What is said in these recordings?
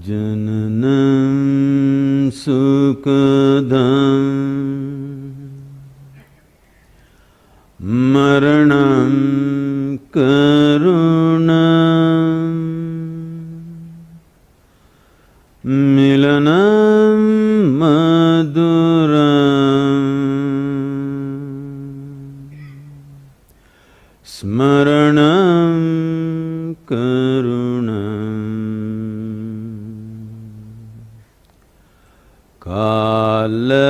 Jananam sukadam maranam karunam milanam maduram smaranam karunam kalavashadiha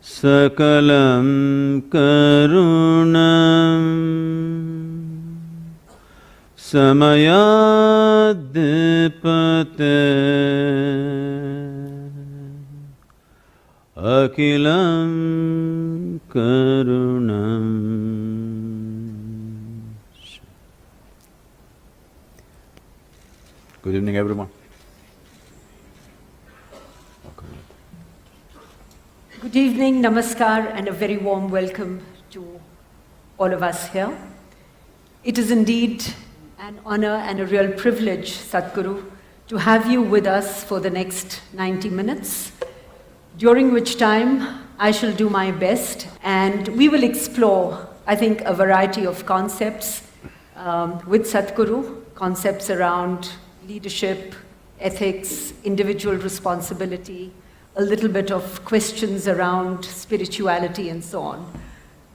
sakalam karunam samayadipate akilam karunam. Good evening, everyone. Good evening, namaskar, and a very warm welcome to all of us here. It is indeed an honor and a real privilege, Sadhguru, to have you with us for the next 90 minutes, during which time I shall do my best and we will explore, I think, a variety of concepts with Sadhguru, concepts around leadership, ethics, individual responsibility, a little bit of questions around spirituality and so on.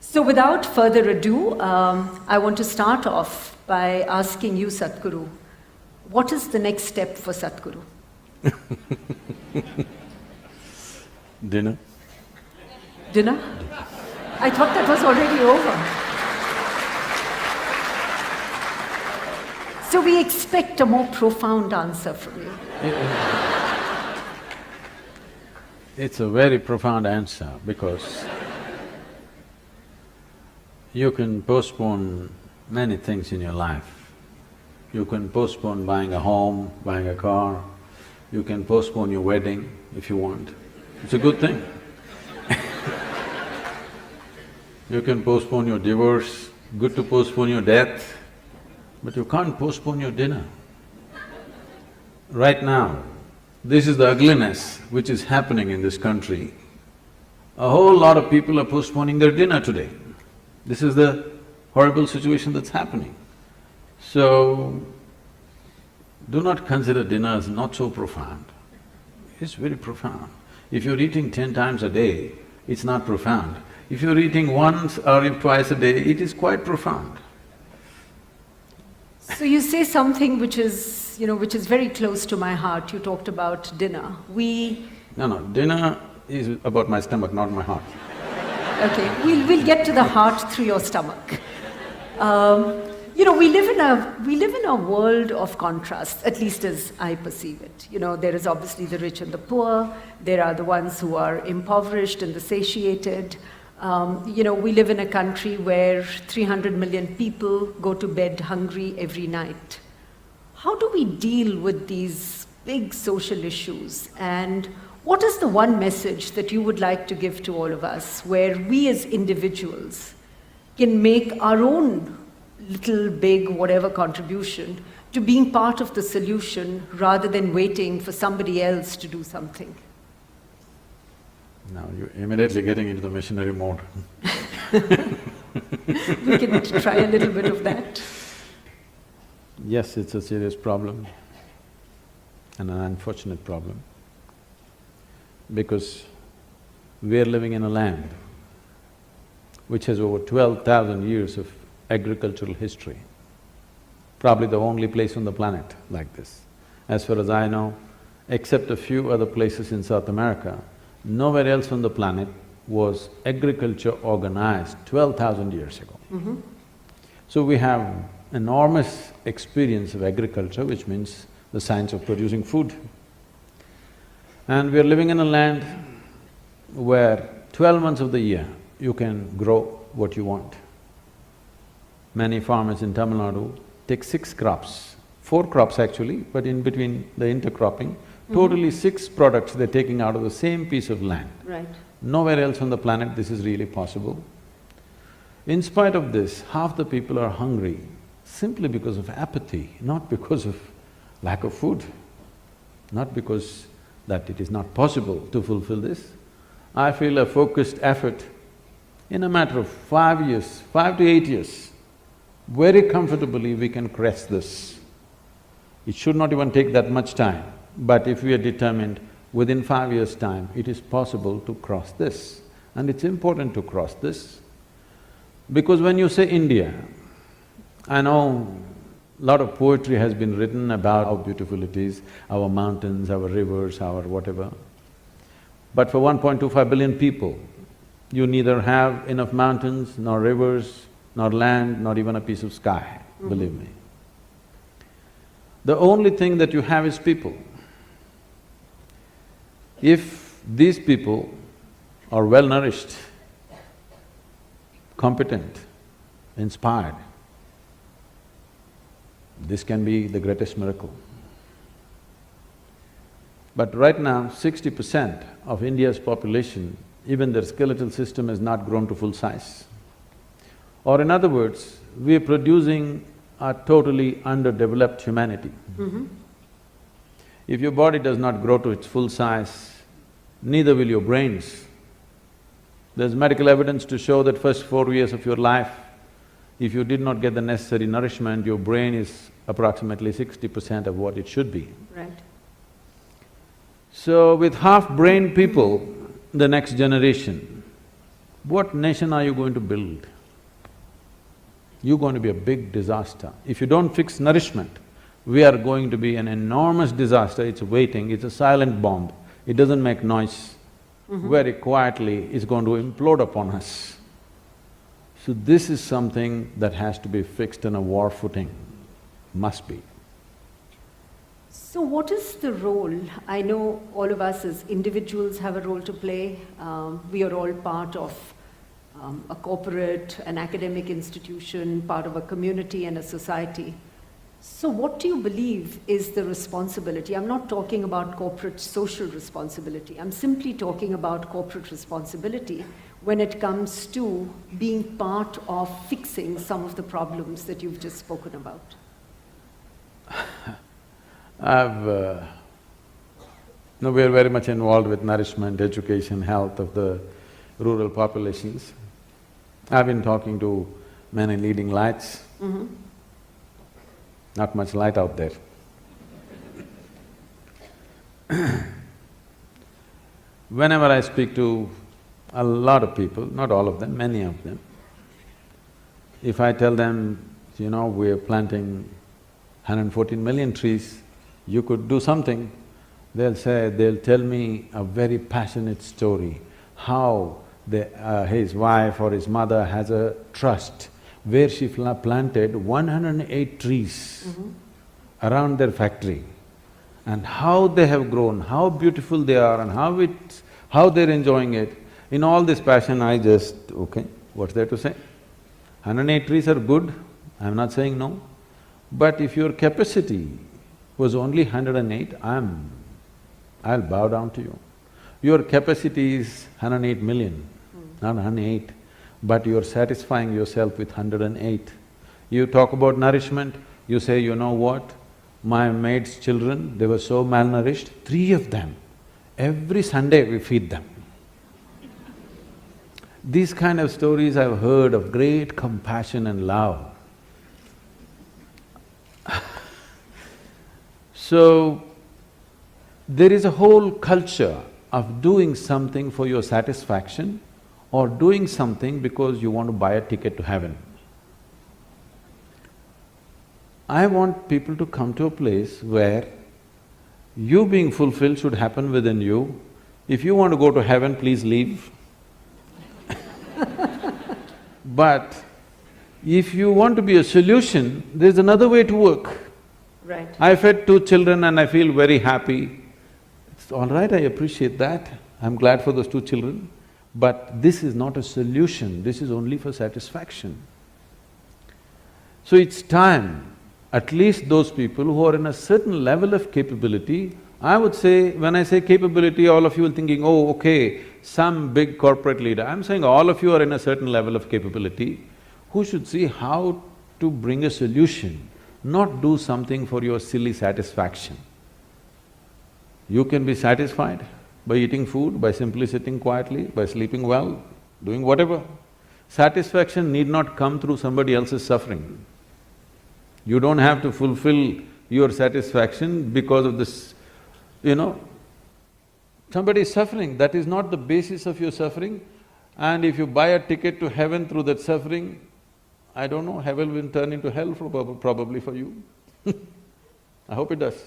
So without further ado, I want to start off by asking you, Sadhguru, what is the next step for Sadhguru? Dinner. Dinner? I thought that was already over. So we expect a more profound answer from you. It's a very profound answer because you can postpone many things in your life. You can postpone buying a home, buying a car, you can postpone your wedding if you want. It's a good thing. You can postpone your divorce, good to postpone your death, but you can't postpone your dinner. Right now, this is the ugliness which is happening in this country. A whole lot of people are postponing their dinner today. This is the horrible situation that's happening. So, do not consider dinner as not so profound. It's very profound. If you're eating 10 times a day, it's not profound. If you're eating once or twice a day, it is quite profound. So you say something which is, which is very close to my heart. You talked about dinner. No, dinner is about my stomach, not my heart. Okay, we'll get to the heart through your stomach. We live in a world of contrasts, at least as I perceive it. There is obviously the rich and the poor, there are the ones who are impoverished and the satiated. We live in a country where 300 million people go to bed hungry every night. How do we deal with these big social issues? And what is the one message that you would like to give to all of us, where we as individuals can make our own little, big, whatever contribution to being part of the solution rather than waiting for somebody else to do something? Now you're immediately getting into the missionary mode. We can try a little bit of that. Yes, it's a serious problem and an unfortunate problem because we are living in a land which has over 12,000 years of agricultural history, probably the only place on the planet like this. As far as I know, except a few other places in South America, nowhere else on the planet was agriculture organized 12,000 years ago. So we have enormous experience of agriculture, which means the science of producing food. And we are living in a land where 12 months of the year you can grow what you want. Many farmers in Tamil Nadu take 6 crops, 4 crops actually, but in between the intercropping, totally 6 products they're taking out of the same piece of land. Right. Nowhere else on the planet this is really possible. In spite of this, half the people are hungry simply because of apathy, not because of lack of food, not because that it is not possible to fulfill this. I feel a focused effort in a matter of 5 years, 5 to 8 years, very comfortably we can crest this. It should not even take that much time, but if we are determined, within 5 years' time, it is possible to cross this. And it's important to cross this, because when you say India, I know a lot of poetry has been written about how beautiful it is, our mountains, our rivers, our whatever. But for 1.25 billion people, you neither have enough mountains, nor rivers, nor land, not even a piece of sky, believe me. The only thing that you have is people. If these people are well-nourished, competent, inspired, this can be the greatest miracle. But right now, 60% of India's population, even their skeletal system has not grown to full size. Or in other words, we are producing a totally underdeveloped humanity. If your body does not grow to its full size, neither will your brains. There's medical evidence to show that first 4 years of your life, if you did not get the necessary nourishment, your brain is approximately 60% of what it should be. Right. So with half-brained people, the next generation, what nation are you going to build? You're going to be a big disaster. If you don't fix nourishment, we are going to be an enormous disaster. It's waiting, it's a silent bomb. It doesn't make noise. Very quietly, it's going to implode upon us. So this is something that has to be fixed on a war footing, must be. So what is the role? I know all of us as individuals have a role to play. We are all part of a corporate, an academic institution, part of a community and a society. So what do you believe is the responsibility? I'm not talking about corporate social responsibility. I'm simply talking about corporate responsibility when it comes to being part of fixing some of the problems that you've just spoken about. No, we are very much involved with nourishment, education, health of the rural populations. I've been talking to many leading lights. Not much light out there. Whenever I speak to a lot of people, not all of them, many of them, if I tell them, you know, we're planting 114 million trees, you could do something, they'll tell me a very passionate story, how his wife or his mother has a trust where she planted 108 trees around their factory, and how they have grown, how beautiful they are and how they're enjoying it. In all this passion, I just, okay, what's there to say? 108 trees are good, I'm not saying no, but if your capacity was only 108, I'll bow down to you. Your capacity is 108 million, not 108, but you're satisfying yourself with 108. You talk about nourishment, you say, you know what, my maid's children, they were so malnourished, 3 of them, every Sunday we feed them. These kind of stories I've heard of great compassion and love. So, there is a whole culture of doing something for your satisfaction or doing something because you want to buy a ticket to heaven. I want people to come to a place where you being fulfilled should happen within you. If you want to go to heaven, please leave. But if you want to be a solution, there's another way to work. Right. I fed 2 children and I feel very happy. It's all right, I appreciate that. I'm glad for those 2 children. But this is not a solution, this is only for satisfaction. So it's time, at least those people who are in a certain level of capability, I would say, when I say capability, all of you are thinking, oh, okay, some big corporate leader. I'm saying all of you are in a certain level of capability. who should see how to bring a solution, not do something for your silly satisfaction. You can be satisfied by eating food, by simply sitting quietly, by sleeping well, doing whatever. Satisfaction need not come through somebody else's suffering. You don't have to fulfill your satisfaction because of this, somebody is suffering, that is not the basis of your suffering. And if you buy a ticket to heaven through that suffering, I don't know, heaven will turn into hell probably for you. I hope it does.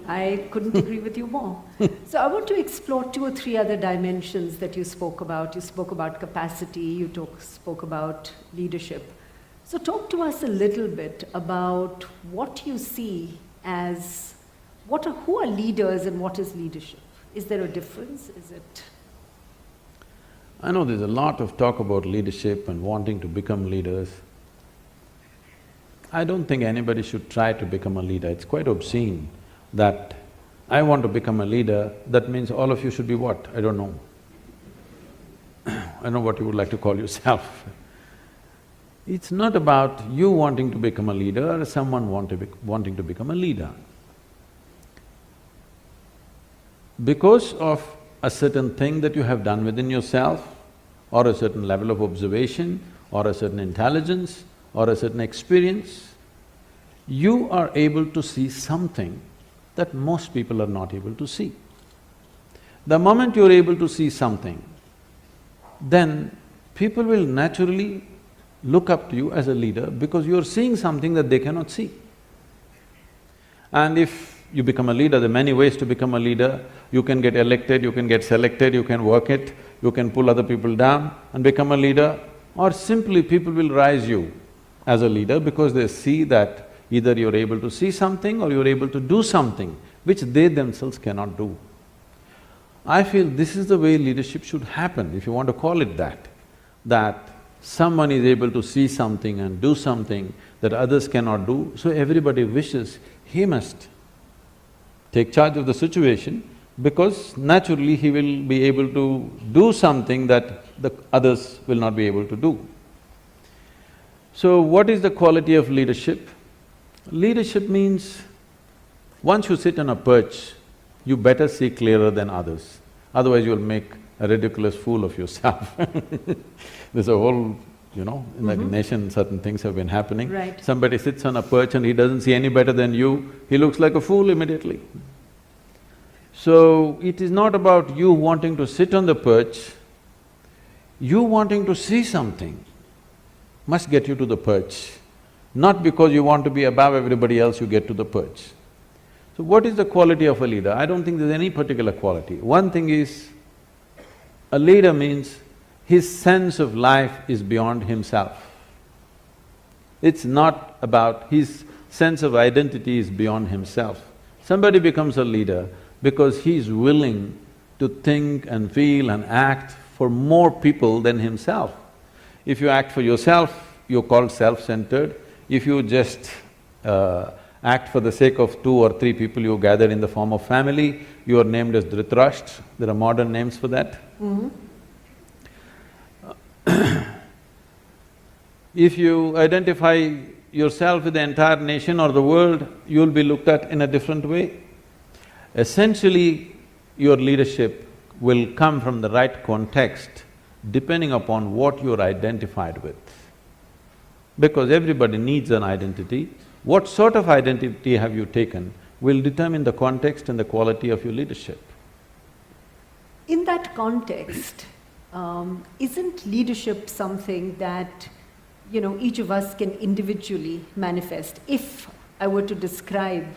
I couldn't agree with you more. So I want to explore two or three other dimensions that you spoke about. You spoke about capacity, you spoke about leadership. So talk to us a little bit about what you see as, who are leaders and what is leadership? Is there a difference? Is it… I know there's a lot of talk about leadership and wanting to become leaders. I don't think anybody should try to become a leader. It's quite obscene that I want to become a leader, that means all of you should be what? I don't know. I don't know what you would like to call yourself. It's not about you wanting to become a leader or someone wanting to become a leader. Because of a certain thing that you have done within yourself, or a certain level of observation, or a certain intelligence, or a certain experience, you are able to see something that most people are not able to see. The moment you're able to see something, then people will naturally look up to you as a leader because you're seeing something that they cannot see. And if you become a leader, there are many ways to become a leader. You can get elected, you can get selected, you can work it, you can pull other people down and become a leader, or simply people will rise you as a leader because they see that either you're able to see something or you're able to do something which they themselves cannot do. I feel this is the way leadership should happen, if you want to call it that someone is able to see something and do something that others cannot do, so everybody wishes he must take charge of the situation because naturally he will be able to do something that the others will not be able to do. So what is the quality of leadership? Leadership means once you sit on a perch, you better see clearer than others, otherwise you'll make a ridiculous fool of yourself. There's a whole, in the nation certain things have been happening. Right. Somebody sits on a perch and he doesn't see any better than you, he looks like a fool immediately. So, it is not about you wanting to sit on the perch, you wanting to see something must get you to the perch. Not because you want to be above everybody else, you get to the perch. So what is the quality of a leader? I don't think there's any particular quality. One thing is, a leader means his sense of life is beyond himself. It's not about… his sense of identity is beyond himself. Somebody becomes a leader because he's willing to think and feel and act for more people than himself. If you act for yourself, you're called self-centered. If you just act for the sake of 2 or 3 people you gather in the form of family, you are named as Dhritarashtra. There are modern names for that. If you identify yourself with the entire nation or the world, you'll be looked at in a different way. Essentially, your leadership will come from the right context depending upon what you're identified with. Because everybody needs an identity. What sort of identity have you taken will determine the context and the quality of your leadership. In that context, isn't leadership something that, each of us can individually manifest? If I were to describe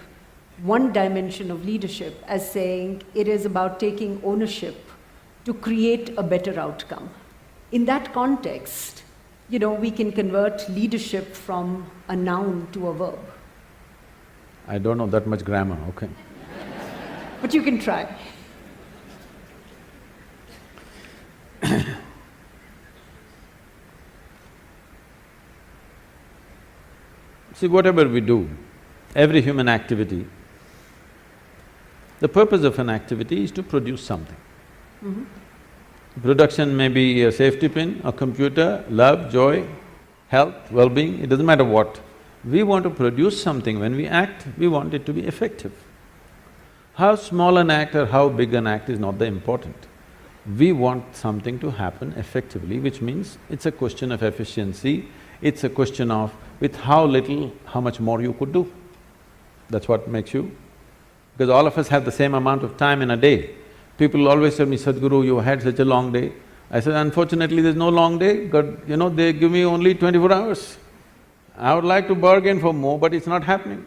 one dimension of leadership as saying it is about taking ownership to create a better outcome. In that context, we can convert leadership from a noun to a verb. I don't know that much grammar, okay. But you can try. See, whatever we do, every human activity, the purpose of an activity is to produce something. Production may be a safety pin, a computer, love, joy, health, well-being, it doesn't matter what. We want to produce something, when we act, we want it to be effective. How small an act or how big an act is not the important. We want something to happen effectively, which means it's a question of efficiency, it's a question of with how little, how much more you could do. That's what makes you… Because all of us have the same amount of time in a day. People always tell me, Sadhguru, you had such a long day. I said, unfortunately there's no long day, God, they give me only 24 hours. I would like to bargain for more, but it's not happening.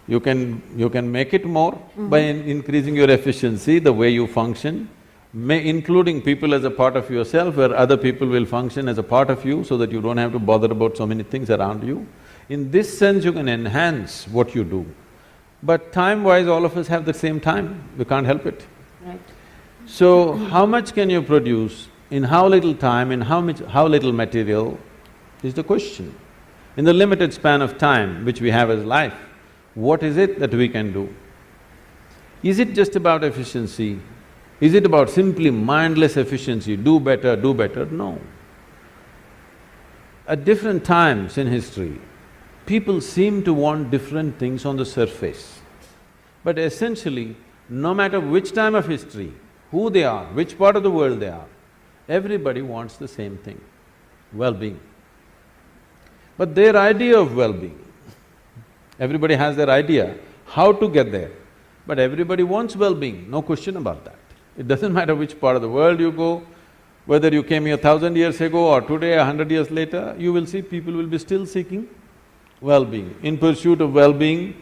You can make it more by increasing your efficiency, the way you function, including people as a part of yourself, where other people will function as a part of you so that you don't have to bother about so many things around you. In this sense, you can enhance what you do. But time-wise, all of us have the same time, we can't help it. Right. So, how much can you produce, in how little time, in how little material is the question. In the limited span of time which we have as life, what is it that we can do? Is it just about efficiency? Is it about simply mindless efficiency, do better, do better? No. At different times in history, people seem to want different things on the surface. But essentially, no matter which time of history, who they are, which part of the world they are, everybody wants the same thing, well-being. But their idea of well-being, everybody has their idea how to get there, but everybody wants well-being, no question about that. It doesn't matter which part of the world you go, whether you came here 1,000 years ago or today, 100 years later, you will see people will be still seeking well-being. In pursuit of well-being,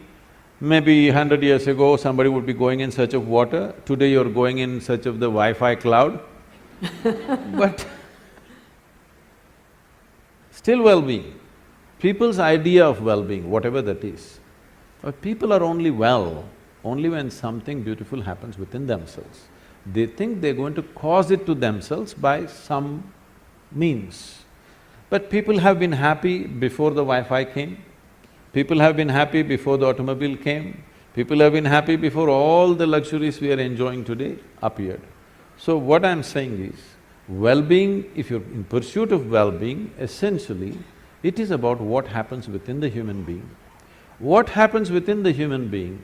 maybe 100 years ago somebody would be going in search of water, today you're going in search of the Wi-Fi cloud but still well-being. People's idea of well-being, whatever that is, but people are only well only when something beautiful happens within themselves. They think they're going to cause it to themselves by some means. But people have been happy before the Wi-Fi came, people have been happy before the automobile came, people have been happy before all the luxuries we are enjoying today appeared. So what I'm saying is, well-being, if you're in pursuit of well-being, essentially, it is about what happens within the human being. What happens within the human being,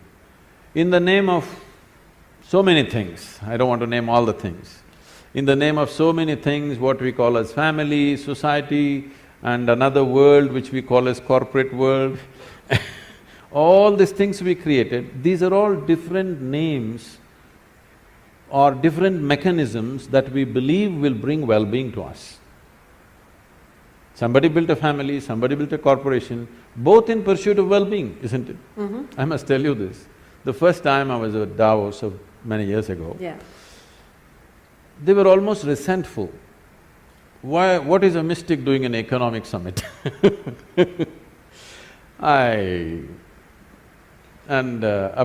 in the name of so many things, I don't want to name all the things, in the name of so many things, what we call as family, society, and another world which we call as corporate world all these things we created, these are all different names or different mechanisms that we believe will bring well-being to us. Somebody built a family, somebody built a corporation, both in pursuit of well-being, isn't it? I must tell you this. The first time I was at Davos many years ago, they were almost resentful. What is a mystic doing in an economic summit? A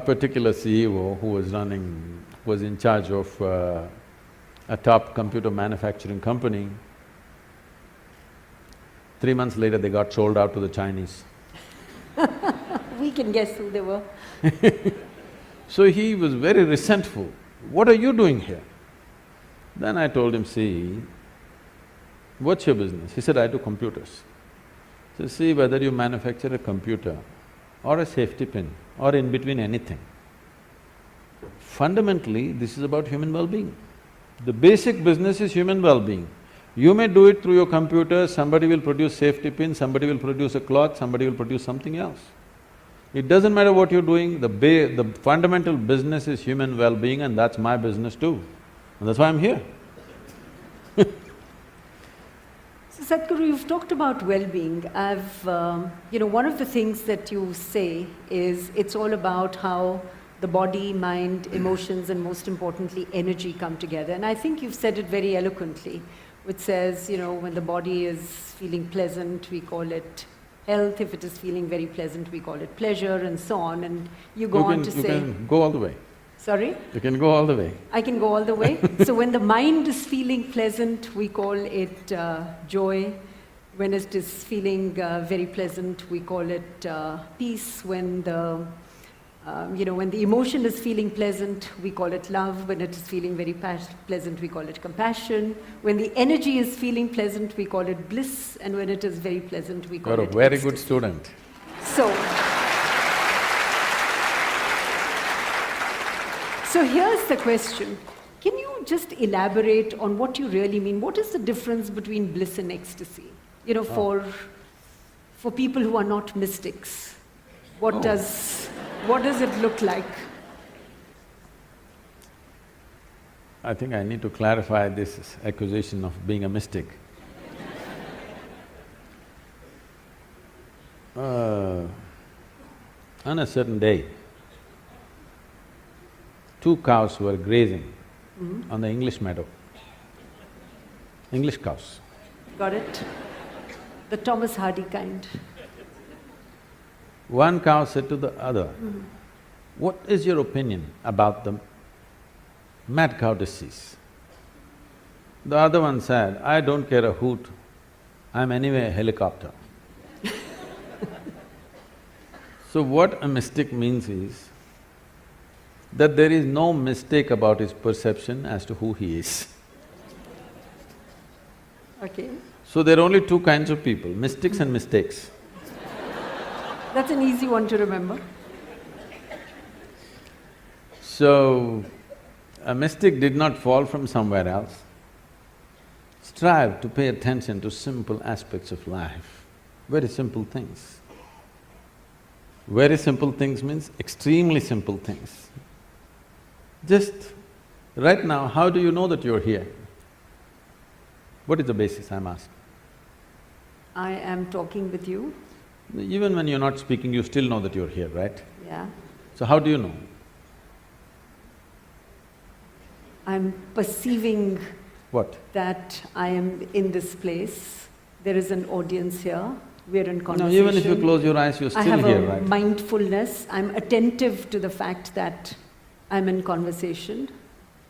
particular CEO who was in charge of a top computer manufacturing company, 3 months later they got sold out to the Chinese. We can guess who they were. So he was very resentful. What are you doing here? Then I told him, see, what's your business? He said, I do computers. So see, whether you manufacture a computer or a safety pin or in between anything, fundamentally this is about human well-being. The basic business is human well-being. You may do it through your computer, somebody will produce safety pin, somebody will produce a cloth, somebody will produce something else. It doesn't matter what you're doing, the fundamental business is human well-being, and that's my business too. And that's why I'm here. So Sadhguru, you've talked about well-being. One of the things that you say is it's all about how the body, mind, emotions, and most importantly, energy come together. And I think you've said it very eloquently, which says, when the body is feeling pleasant, we call it health. If it is feeling very pleasant, we call it pleasure, and so on. And you go on to say… You can go all the way. Sorry? You can go all the way. I can go all the way? So when the mind is feeling pleasant, we call it joy. When it is feeling very pleasant, we call it peace. When the When the emotion is feeling pleasant, we call it love. When it is feeling very pleasant, we call it compassion. When the energy is feeling pleasant, we call it bliss. And when it is very pleasant, we call it You're a very ecstasy. good student. So here's the question. Can you just elaborate on what you really mean? What is the difference between bliss and ecstasy? For people who are not mystics, what does it look like? I think I need to clarify this accusation of being a mystic. On a certain day, 2 cows were grazing on the English meadow. English cows. Got it? The Thomas Hardy kind. One cow said to the other, "What is your opinion about the mad cow disease?" The other one said, "I don't care a hoot, I'm anyway a helicopter." So what a mystic means is that there is no mistake about his perception as to who he is. Okay. So there are only 2 kinds of people, mystics and mistakes. That's an easy one to remember. So, a mystic did not fall from somewhere else. Strive to pay attention to simple aspects of life, very simple things. Very simple things means extremely simple things. Just right now, how do you know that you're here? What is the basis, I'm asking? I am talking with you. Even when you're not speaking, you still know that you're here, right? Yeah. So how do you know? I'm perceiving What? that I am in this place. There is an audience here. We're in No, conversation. even if you close your eyes, you're I still have here, a right? mindfulness. I'm attentive to the fact that I'm in conversation.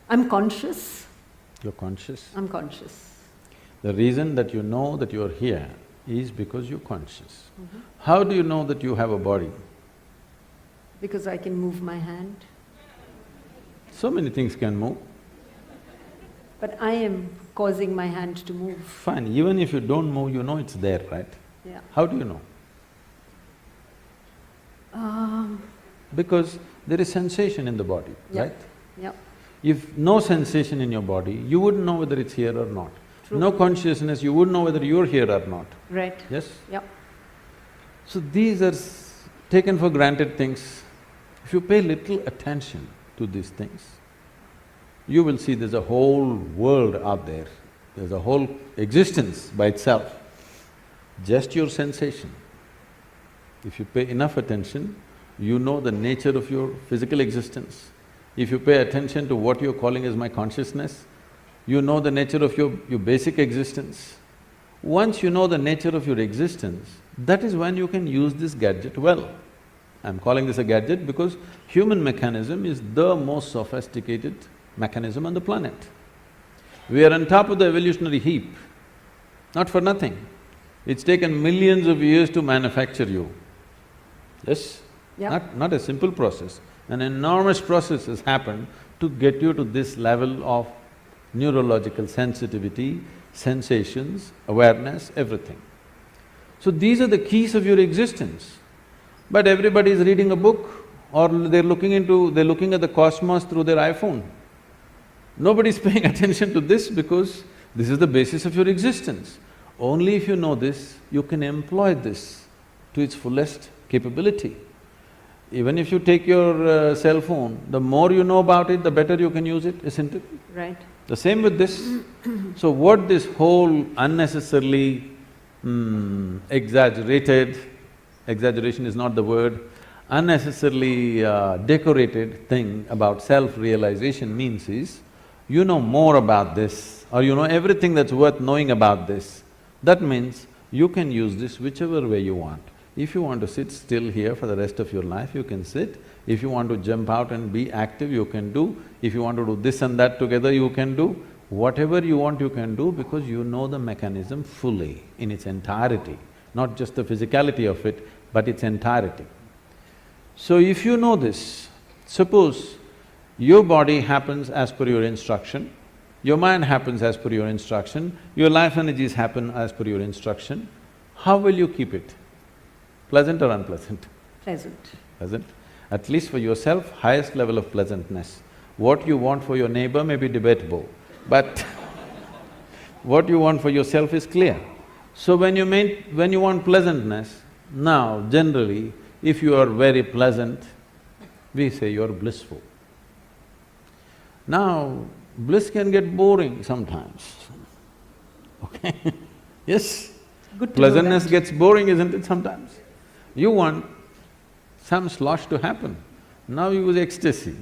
I'm conscious. You're conscious. I'm conscious. The reason that you know that you're here is because you're conscious. How do you know that you have a body? Because I can move my hand. So many things can move. But I am causing my hand to move. Fine, even if you don't move, you know it's there, right? Yeah. How do you know? Because there is sensation in the body, Yeah. right? Yeah. If no sensation in your body, you wouldn't know whether it's here or not. True. No consciousness, you wouldn't know whether you're here or not, Right. yes? Yeah. So these are taken for granted things. If you pay little attention to these things, you will see there's a whole world out there, there's a whole existence by itself, just your sensation. If you pay enough attention, you know the nature of your physical existence. If you pay attention to what you're calling as my consciousness, you know the nature of your basic existence. Once you know the nature of your existence, that is when you can use this gadget well. I'm calling this a gadget because human mechanism is the most sophisticated mechanism on the planet. We are on top of the evolutionary heap, not for nothing. It's taken millions of years to manufacture you. Yes? Yeah. Not a simple process. An enormous process has happened to get you to this level of neurological sensitivity, sensations, awareness, everything. So these are the keys of your existence. But everybody is reading a book or they're looking at the cosmos through their iPhone. Nobody's paying attention to this because this is the basis of your existence. Only if you know this, you can employ this to its fullest capability. Even if you take your cell phone, the more you know about it, the better you can use it, isn't it? Right. The same with this. So what this whole unnecessarily exaggeration is not the word, unnecessarily decorated thing about self-realization means is, you know more about this or you know everything that's worth knowing about this. That means you can use this whichever way you want. If you want to sit still here for the rest of your life, you can sit. If you want to jump out and be active, you can do. If you want to do this and that together, you can do. Whatever you want, you can do because you know the mechanism fully, in its entirety, not just the physicality of it, but its entirety. So if you know this, suppose your body happens as per your instruction, your mind happens as per your instruction, your life energies happen as per your instruction, how will you keep it? Pleasant or unpleasant? Pleasant. Pleasant. At least for yourself, highest level of pleasantness. What you want for your neighbor may be debatable, but what you want for yourself is clear. So when you want pleasantness, now generally, if you are very pleasant, we say you're blissful. Now, bliss can get boring sometimes, okay? Yes? Good to Pleasantness know that. gets boring, isn't it, sometimes? You want some slosh to happen, now you use ecstasy.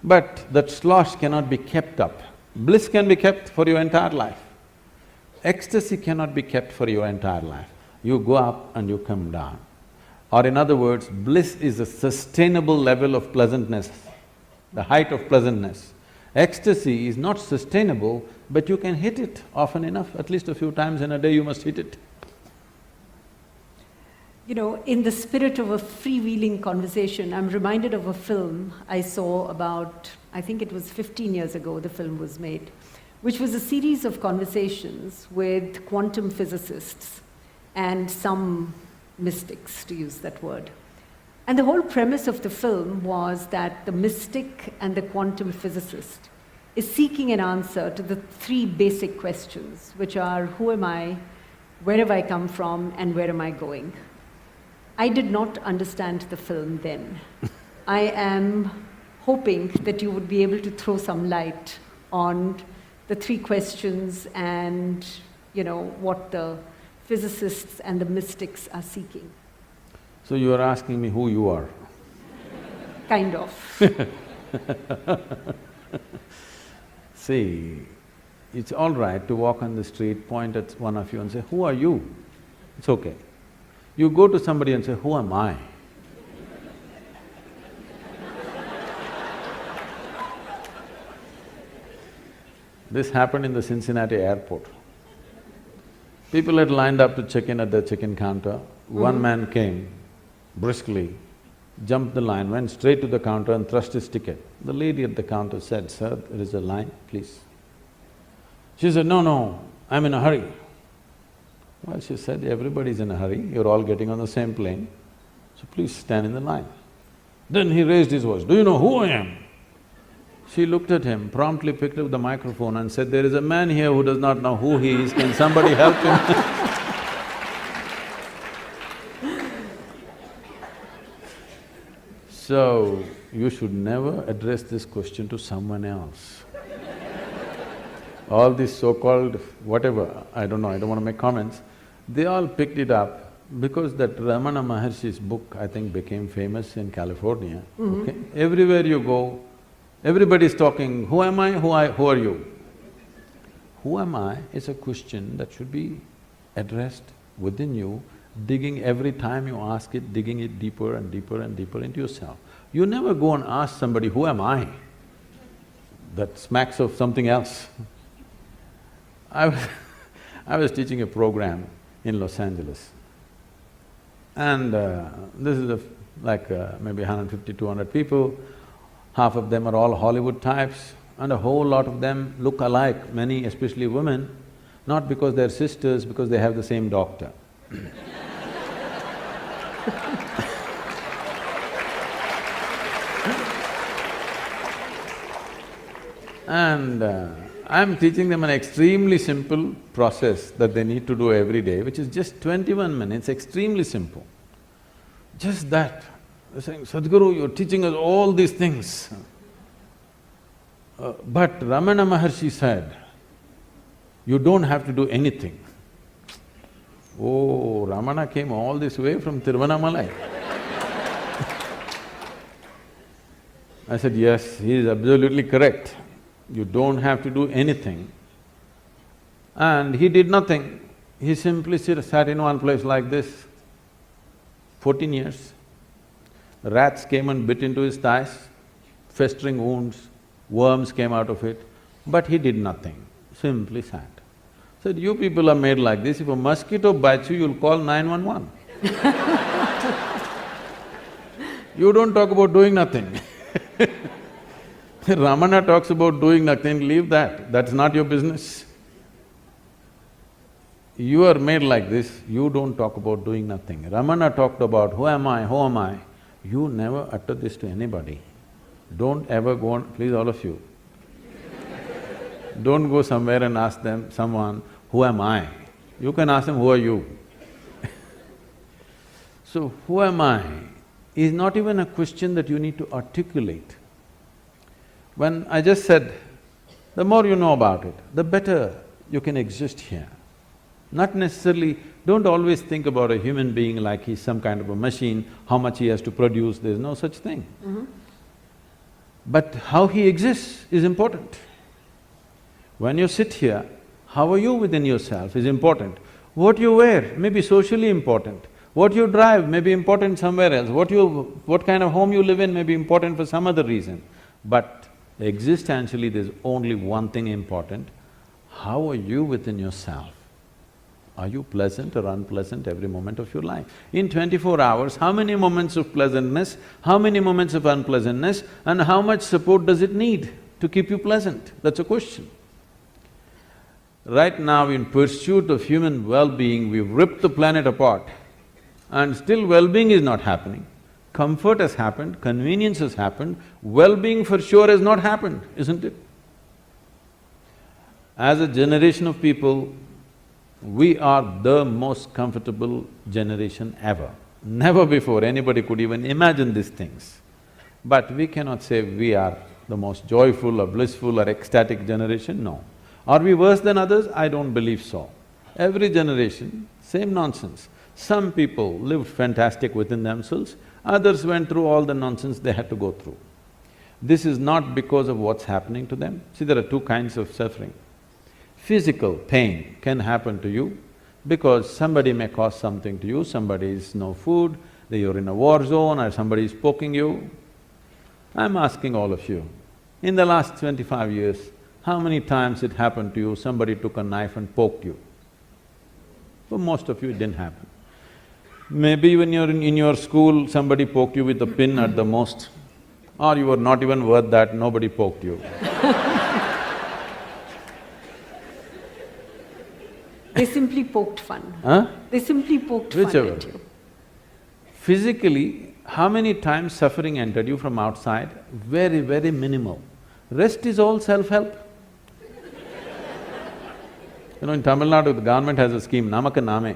But that slosh cannot be kept up. Bliss can be kept for your entire life. Ecstasy cannot be kept for your entire life. You go up and you come down. Or in other words, bliss is a sustainable level of pleasantness, the height of pleasantness. Ecstasy is not sustainable, but you can hit it often enough, at least a few times in a day you must hit it. You know, in the spirit of a freewheeling conversation, I'm reminded of a film I saw about, I think it was 15 years ago the film was made, which was a series of conversations with quantum physicists and some mystics, to use that word. And the whole premise of the film was that the mystic and the quantum physicist is seeking an answer to the three basic questions, which are, who am I, where have I come from, and where am I going? I did not understand the film then. I am hoping that you would be able to throw some light on the three questions and, you know, what the physicists and the mystics are seeking. So you are asking me who you are? Kind of. See, it's all right to walk on the street, point at one of you and say, who are you? It's okay. You go to somebody and say, who am I? This happened in the Cincinnati airport. People had lined up to check in at the check-in counter. One man came briskly, jumped the line, went straight to the counter and thrust his ticket. The lady at the counter said, sir, there is a line, please. She said, no, I'm in a hurry. Well, she said, everybody's in a hurry, you're all getting on the same plane, so please stand in the line. Then he raised his voice, do you know who I am? She looked at him, promptly picked up the microphone and said, there is a man here who does not know who he is, can somebody help him? So, you should never address this question to someone else. All these so-called whatever, I don't know, I don't want to make comments, they all picked it up because that Ramana Maharshi's book, I think, became famous in California, okay? Everywhere you go, everybody's talking, who am I, who are you? Who am I is a question that should be addressed within you, digging every time you ask it, digging it deeper and deeper and deeper into yourself. You never go and ask somebody, who am I? That smacks of something else. I was teaching a program in Los Angeles, and this is maybe 150, 200 people. Half of them are all Hollywood types, and a whole lot of them look alike, many especially women, not because they're sisters, because they have the same doctor. And I'm teaching them an extremely simple process that they need to do every day, which is just 21 minutes, extremely simple. Just that. They're saying, Sadhguru, you're teaching us all these things. But Ramana Maharshi said, you don't have to do anything. Oh, Ramana came all this way from Tiruvannamalai. I said, yes, he is absolutely correct. You don't have to do anything. And he did nothing. He simply sat in one place like this, 14 years. Rats came and bit into his thighs, festering wounds, worms came out of it, but he did nothing, simply sat. Said, you people are made like this, if a mosquito bites you, you'll call 911. You don't talk about doing nothing. Ramana talks about doing nothing, leave that, that's not your business. You are made like this, you don't talk about doing nothing. Ramana talked about, who am I, who am I? You never utter this to anybody. Don't ever go on… please all of you, don't go somewhere and ask them, someone, who am I? You can ask them, who are you? So, who am I is not even a question that you need to articulate. When I just said, the more you know about it, the better you can exist here. Not necessarily… don't always think about a human being like he's some kind of a machine, how much he has to produce, there's no such thing. But how he exists is important. When you sit here, how are you within yourself is important. What you wear may be socially important. What you drive may be important somewhere else. What kind of home you live in may be important for some other reason. But existentially, there's only one thing important. How are you within yourself? Are you pleasant or unpleasant every moment of your life? In 24 hours, how many moments of pleasantness, how many moments of unpleasantness, and how much support does it need to keep you pleasant? That's a question. Right now, in pursuit of human well-being, we've ripped the planet apart and still well-being is not happening. Comfort has happened, convenience has happened, well-being for sure has not happened, isn't it? As a generation of people, we are the most comfortable generation ever. Never before anybody could even imagine these things. But we cannot say we are the most joyful or blissful or ecstatic generation, no. Are we worse than others? I don't believe so. Every generation, same nonsense. Some people lived fantastic within themselves, others went through all the nonsense they had to go through. This is not because of what's happening to them. See, there are two kinds of suffering. Physical pain can happen to you because somebody may cause something to you, somebody is no food, you're in a war zone or somebody is poking you. I'm asking all of you, in the last 25 years, how many times it happened to you, somebody took a knife and poked you? For most of you, it didn't happen. Maybe when you're in your school, somebody poked you with a pin at the most, or you were not even worth that, nobody poked you. They simply poked fun. Huh? They simply poked Whichever. fun at you. Physically, how many times suffering entered you from outside? Very, very minimal. Rest is all self-help. You know, in Tamil Nadu, the government has a scheme, Namaka Name.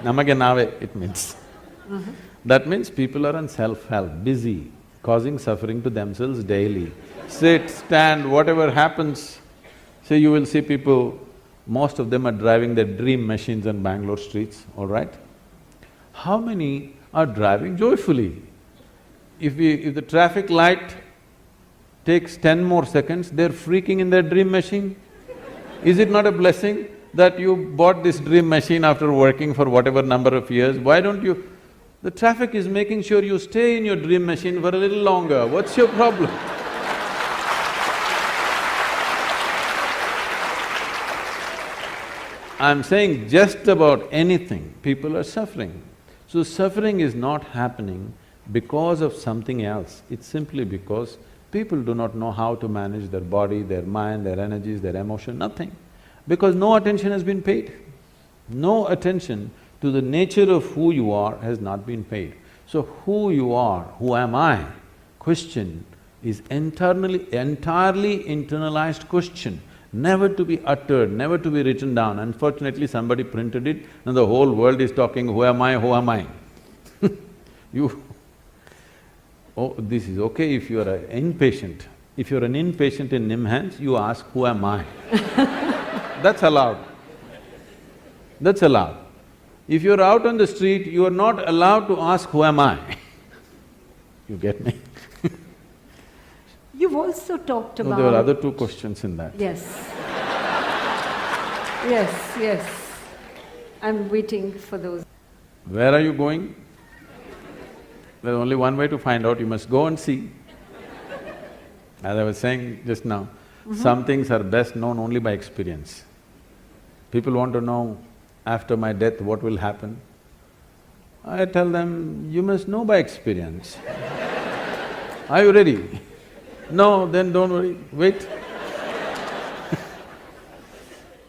Namake Nave, it means. That means people are on self-help, busy, causing suffering to themselves daily. Sit, stand, whatever happens. So you will see people, most of them are driving their dream machines on Bangalore streets, all right? How many are driving joyfully? If the traffic light takes 10 more seconds, they're freaking in their dream machine. Is it not a blessing that you bought this dream machine after working for whatever number of years? Why don't you… the traffic is making sure you stay in your dream machine for a little longer, what's your problem? I'm saying just about anything, people are suffering. So suffering is not happening because of something else, it's simply because people do not know how to manage their body, their mind, their energies, their emotion, nothing. Because no attention has been paid. No attention to the nature of who you are has not been paid. So who you are, who am I, question is entirely internalized question, never to be uttered, never to be written down. Unfortunately, somebody printed it and the whole world is talking, who am I, who am I? Oh, this is okay if you're an inpatient. If you're an inpatient in NIMHANS, you ask, who am I? That's allowed. That's allowed. If you're out on the street, you are not allowed to ask, who am I? You get me? You've also talked about… No, there were other two questions in that. Yes. Yes. I'm waiting for those. Where are you going? There's only one way to find out, you must go and see. As I was saying just now, some things are best known only by experience. People want to know, after my death, what will happen? I tell them, you must know by experience. Are you ready? No, then don't worry, wait.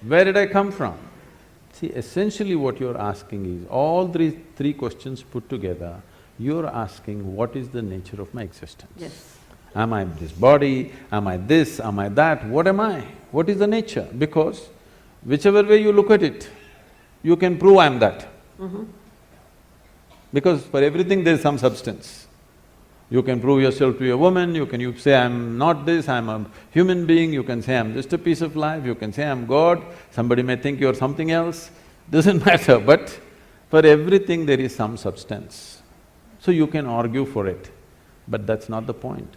Where did I come from? See, essentially what you're asking is, all three questions put together, you're asking, what is the nature of my existence? Yes. Am I this body? Am I this? Am I that? What am I? What is the nature? Because whichever way you look at it, you can prove I'm that. Because for everything there is some substance. You can prove yourself to a woman, you say, I'm not this, I'm a human being, you can say, I'm just a piece of life, you can say, I'm God, somebody may think you're something else, doesn't matter, but for everything there is some substance. So you can argue for it, but that's not the point.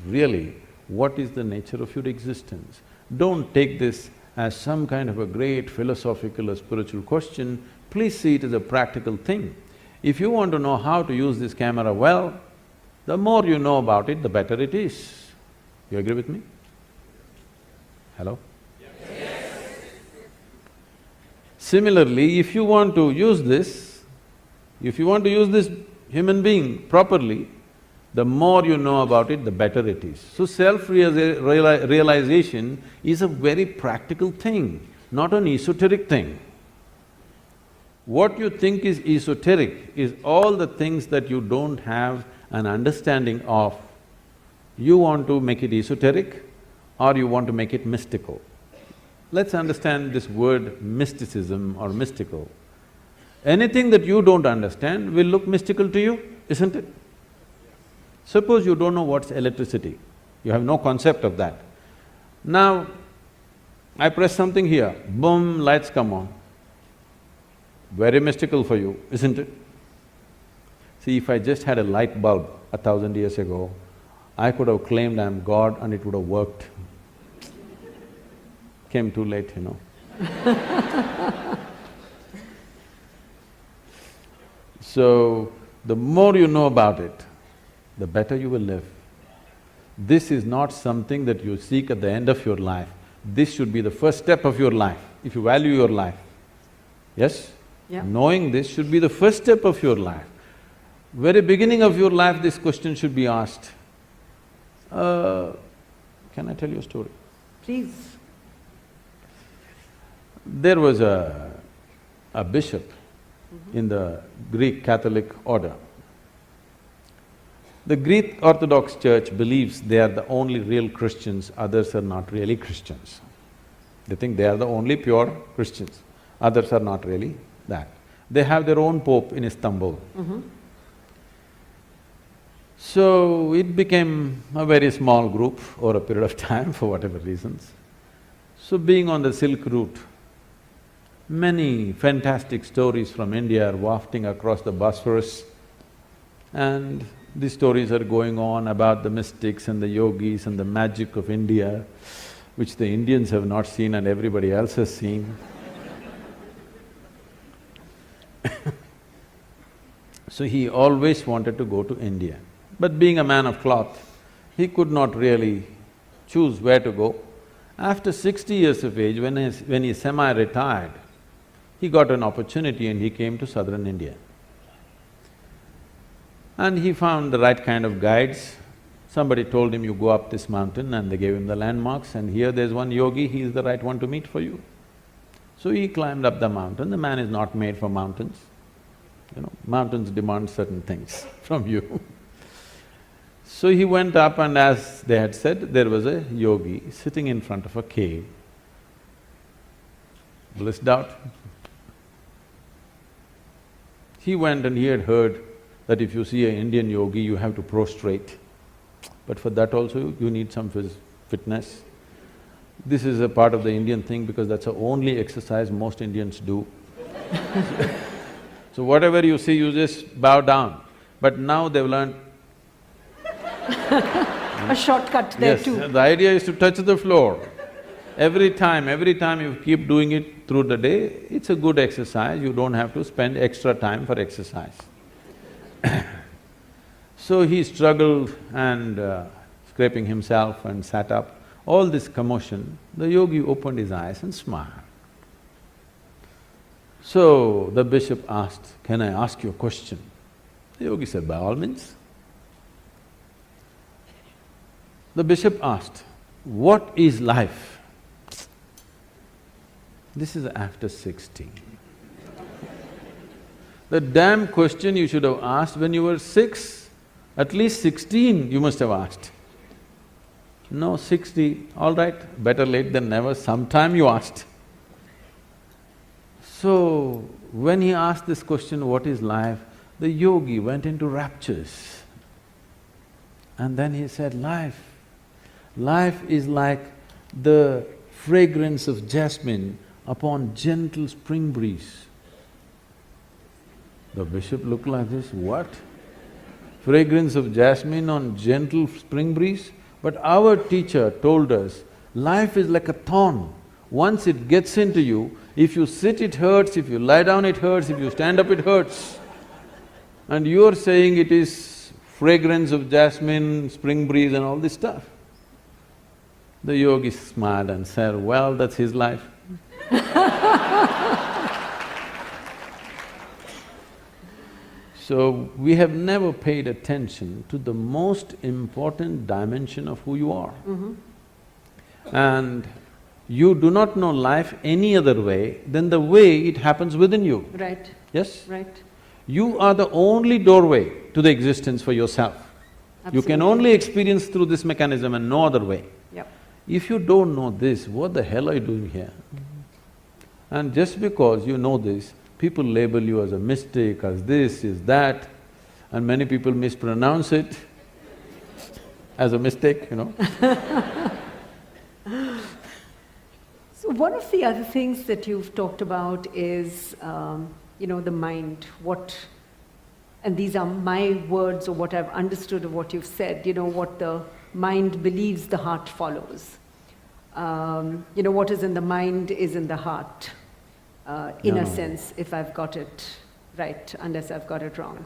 Really, what is the nature of your existence? Don't take this as some kind of a great philosophical or spiritual question, please see it as a practical thing. If you want to know how to use this camera well, the more you know about it, the better it is. You agree with me? Hello? Yes. Similarly, if you want to use this human being properly, the more you know about it, the better it is. So self-realization is a very practical thing, not an esoteric thing. What you think is esoteric is all the things that you don't have an understanding of. You want to make it esoteric or you want to make it mystical. Let's understand this word mysticism or mystical. Anything that you don't understand will look mystical to you, isn't it? Suppose you don't know what's electricity, you have no concept of that. Now, I press something here, boom, lights come on. Very mystical for you, isn't it? See, if I just had a light bulb 1,000 years ago, I could have claimed I'm God and it would have worked. Came too late, you know. So, the more you know about it, the better you will live. This is not something that you seek at the end of your life. This should be the first step of your life, if you value your life. Yes? Yeah. Knowing this should be the first step of your life. Very beginning of your life, this question should be asked. Can I tell you a story? Please. There was a bishop in the Greek Catholic order. The Greek Orthodox Church believes they are the only real Christians, others are not really Christians. They think they are the only pure Christians, others are not really that. They have their own pope in Istanbul. So, it became a very small group over a period of time for whatever reasons. So, being on the Silk Route, many fantastic stories from India are wafting across the Bosphorus, and these stories are going on about the mystics and the yogis and the magic of India, which the Indians have not seen and everybody else has seen. So he always wanted to go to India. But being a man of cloth, he could not really choose where to go. After 60 years of age, when he semi-retired, he got an opportunity and he came to southern India. And he found the right kind of guides. Somebody told him, you go up this mountain, and they gave him the landmarks, and here there's one yogi, he is the right one to meet for you. So he climbed up the mountain. The man is not made for mountains. You know, mountains demand certain things from you. So he went up, and as they had said, there was a yogi sitting in front of a cave, blissed out. He went and he had heard that if you see an Indian yogi, you have to prostrate. But for that also, you need some fitness. This is a part of the Indian thing because that's the only exercise most Indians do. So whatever you see, you just bow down. But now they've learned a shortcut there too. Yes, the idea is to touch the floor. Every time you keep doing it through the day, it's a good exercise, you don't have to spend extra time for exercise. So he struggled and scraping himself and sat up. All this commotion, the yogi opened his eyes and smiled. So the bishop asked, "Can I ask you a question?" The yogi said, "By all means." The bishop asked, "What is life?" This is after 60. The damn question you should have asked when you were 6, at least 16 you must have asked. No, 60, all right, better late than never, sometime you asked. So, when he asked this question, what is life, the yogi went into raptures. And then he said, life is like the fragrance of jasmine upon gentle spring breeze. The bishop looked like this, what? Fragrance of jasmine on gentle spring breeze? But our teacher told us, life is like a thorn. Once it gets into you, if you sit it hurts, if you lie down it hurts, if you stand up it hurts. And you're saying it is fragrance of jasmine, spring breeze and all this stuff. The yogi smiled and said, well, that's his life. So, we have never paid attention to the most important dimension of who you are. And you do not know life any other way than the way it happens within you. Right. Yes? Right. You are the only doorway to the existence for yourself. Absolutely. You can only experience through this mechanism and no other way. Yep. If you don't know this, what the hell are you doing here? And just because you know this, people label you as a mystic, as this, as that, and many people mispronounce it as a mistake, you know. So one of the other things that you've talked about is, the mind, and these are my words or what I've understood of what you've said, what the mind believes, the heart follows. What is in the mind is in the heart. In a sense, if I've got it right, unless I've got it wrong.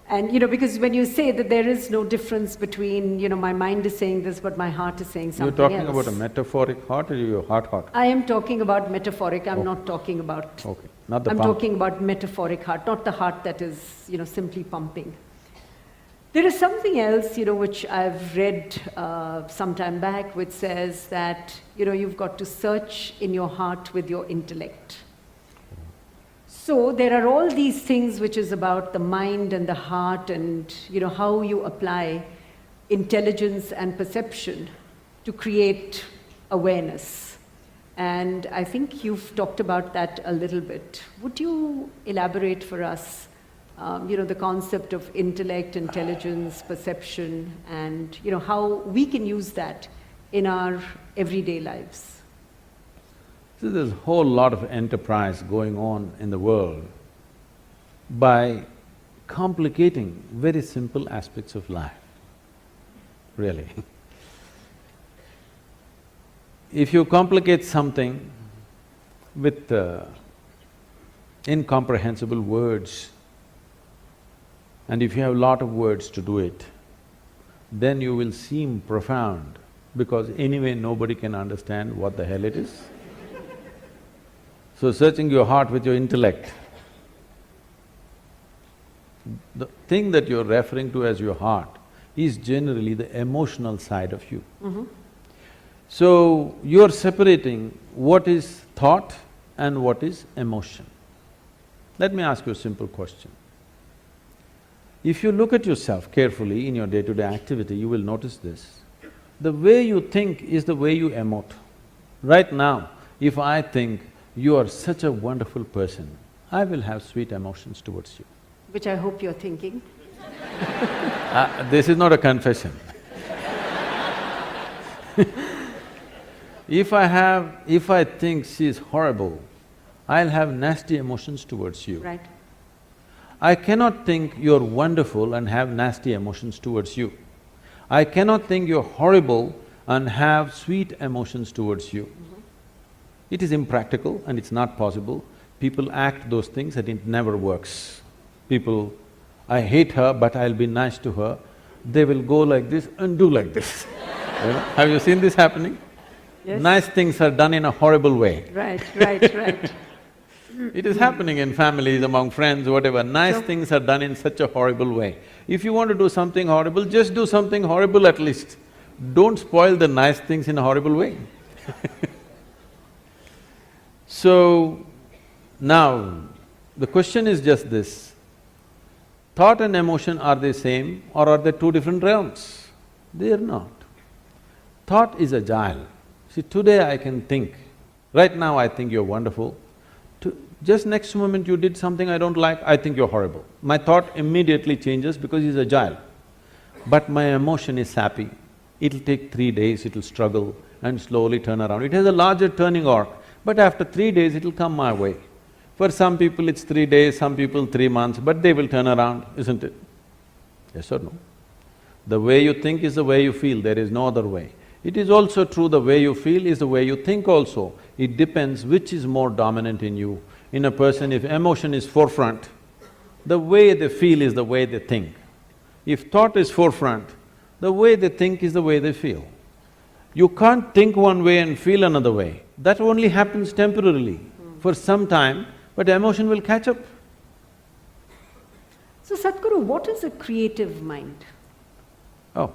Because when you say that there is no difference between, my mind is saying this, but my heart is saying something else. You're talking about a metaphoric heart or your heart? I am talking about metaphoric, I'm not talking about… Okay, not the I'm pump. talking about metaphoric heart, not the heart that is, simply pumping. There is something else, which I've read some time back, which says that, you've got to search in your heart with your intellect. So there are all these things which is about the mind and the heart and, how you apply intelligence and perception to create awareness. And I think you've talked about that a little bit. Would you elaborate for us the concept of intellect, intelligence, perception, and, how we can use that in our everyday lives? So there's a whole lot of enterprise going on in the world by complicating very simple aspects of life, really. If you complicate something with incomprehensible words, and if you have a lot of words to do it, then you will seem profound, because anyway nobody can understand what the hell it is. So searching your heart with your intellect, the thing that you're referring to as your heart is generally the emotional side of you. So you're separating what is thought and what is emotion. Let me ask you a simple question. If you look at yourself carefully in your day-to-day activity, you will notice this. The way you think is the way you emote. Right now, if I think you are such a wonderful person, I will have sweet emotions towards you. Which I hope you're thinking. This is not a confession. If I think she is horrible, I'll have nasty emotions towards you. Right. I cannot think you're wonderful and have nasty emotions towards you. I cannot think you're horrible and have sweet emotions towards you. It is impractical and it's not possible. People act those things and it never works. People, I hate her but I'll be nice to her, they will go like this and do like this. Have you seen this happening? Yes. Nice things are done in a horrible way. Right, right, right. It is happening in families, among friends, whatever. Nice Sure. things are done in such a horrible way. If you want to do something horrible, just do something horrible at least. Don't spoil the nice things in a horrible way. So, now, the question is just this: thought and emotion, are they same or are they two different realms? They are not. Thought is agile. See, today I can think, right now I think you're wonderful. Just next moment you did something I don't like, I think you're horrible. My thought immediately changes because it's agile. But my emotion is sappy. It'll take 3 days, it'll struggle and slowly turn around. It has a larger turning arc, but after 3 days it'll come my way. For some people it's 3 days, some people 3 months, but they will turn around, isn't it? Yes or no? The way you think is the way you feel, there is no other way. It is also true the way you feel is the way you think also. It depends which is more dominant in you. In a person, if emotion is forefront, the way they feel is the way they think. If thought is forefront, the way they think is the way they feel. You can't think one way and feel another way. That only happens temporarily, for some time, but emotion will catch up. So Sadhguru, what is a creative mind? Oh.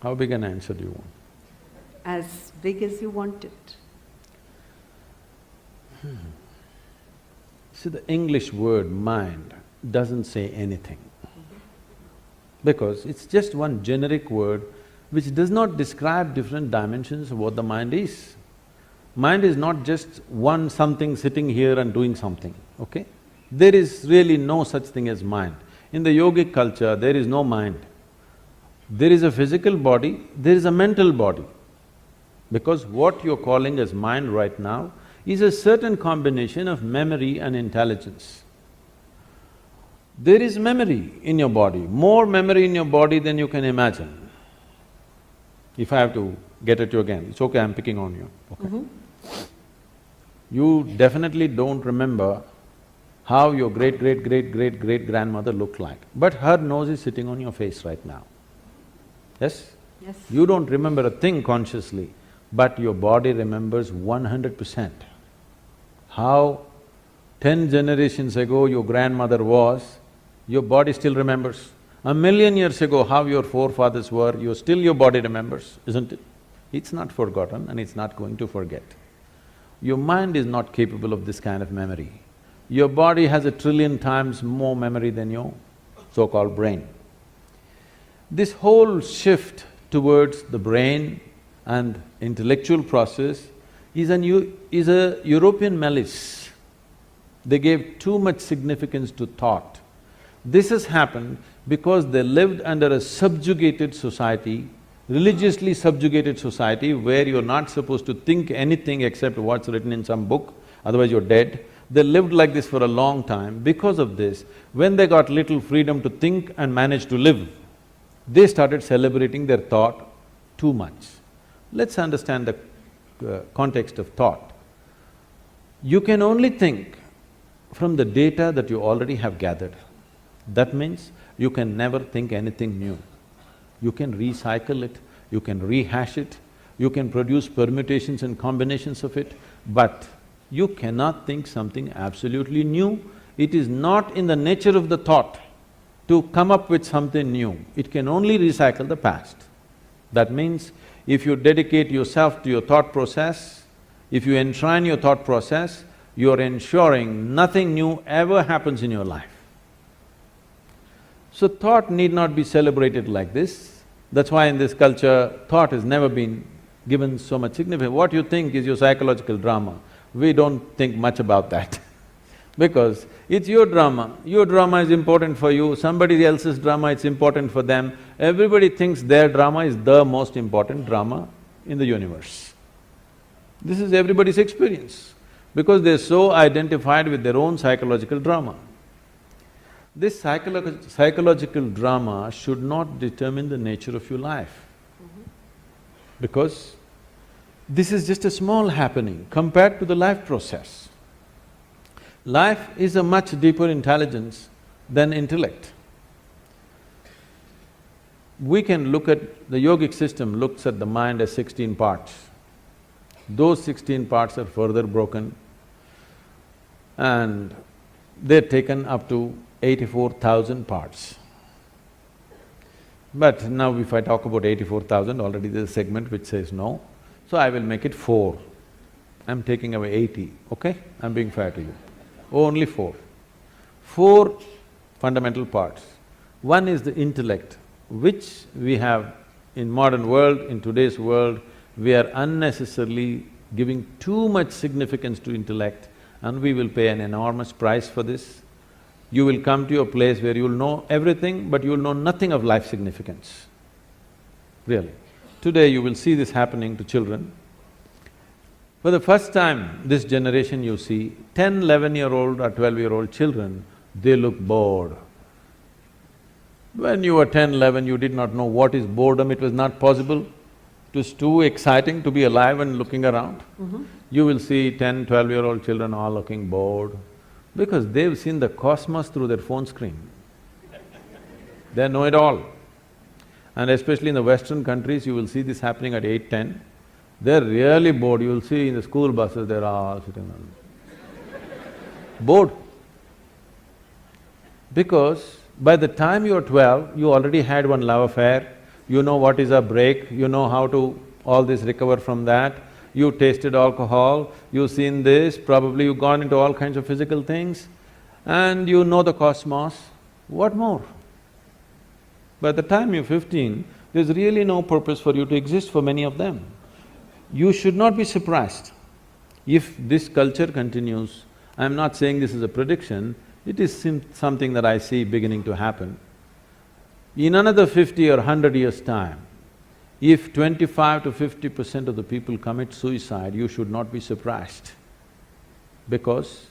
How big an answer do you want? As big as you want it. See, the English word mind doesn't say anything. Because it's just one generic word which does not describe different dimensions of what the mind is. Mind is not just one something sitting here and doing something, okay? There is really no such thing as mind. In the yogic culture, there is no mind. There is a physical body, there is a mental body. Because what you're calling as mind right now is a certain combination of memory and intelligence. There is memory in your body, more memory in your body than you can imagine. If I have to get at you again, it's okay, I'm picking on you, okay? You definitely don't remember how your great-great-great-great-great-grandmother looked like, but her nose is sitting on your face right now. Yes? Yes. You don't remember a thing consciously, but your body remembers 100%. How 10 generations ago your grandmother was, your body still remembers. 1,000,000 years ago how your forefathers were, your body remembers, isn't it? It's not forgotten and it's not going to forget. Your mind is not capable of this kind of memory. Your body has 1,000,000,000,000 times more memory than your so-called brain. This whole shift towards the brain and intellectual process is a European malice. They gave too much significance to thought. This has happened because they lived under a subjugated society, religiously subjugated society where you're not supposed to think anything except what's written in some book, otherwise you're dead. They lived like this for a long time. Because of this, when they got little freedom to think and manage to live, they started celebrating their thought too much. Let's understand the context of thought. You can only think from the data that you already have gathered. That means you can never think anything new. You can recycle it, you can rehash it, you can produce permutations and combinations of it, but you cannot think something absolutely new. It is not in the nature of the thought to come up with something new. It can only recycle the past. That means if you dedicate yourself to your thought process, if you enshrine your thought process, you're ensuring nothing new ever happens in your life. So thought need not be celebrated like this. That's why in this culture, thought has never been given so much significance. What you think is your psychological drama. We don't think much about that because it's your drama is important for you, somebody else's drama, it's important for them. Everybody thinks their drama is the most important drama in the universe. This is everybody's experience because they're so identified with their own psychological drama. This psychological drama should not determine the nature of your life because this is just a small happening compared to the life process. Life is a much deeper intelligence than intellect. we can look at… the yogic system looks at the mind as 16 parts. Those 16 parts are further broken and they're taken up to 84,000 parts. But now if I talk about 84,000, already there's a segment which says no, so I will make it 4. I'm taking away 80, okay? I'm being fair to you. Only 4. 4 fundamental parts. One is the intellect, which we have in modern world, in today's world, we are unnecessarily giving too much significance to intellect and we will pay an enormous price for this. You will come to a place where you will know everything, but you will know nothing of life significance, really. Today you will see this happening to children. For the first time, this generation you see, 10, 11-year-old or 12-year-old children, they look bored. When you were 10, 11, you did not know what is boredom, it was not possible. It was too exciting to be alive and looking around. You will see 10, 12-year-old children all looking bored because they've seen the cosmos through their phone screen. They know it all. And especially in the Western countries, you will see this happening at 8, 10. They're really bored, you will see in the school buses, they're all sitting on… bored. Because by the time you're 12, you already had one love affair, you know what is a break, you know how to all this recover from that, you tasted alcohol, you've seen this, probably you've gone into all kinds of physical things, and you know the cosmos, what more? By the time you're 15, there's really no purpose for you to exist for many of them. You should not be surprised if this culture continues. I'm not saying this is a prediction, it is something that I see beginning to happen. In another 50 or 100 years' time, if 25 to 50% of the people commit suicide, you should not be surprised because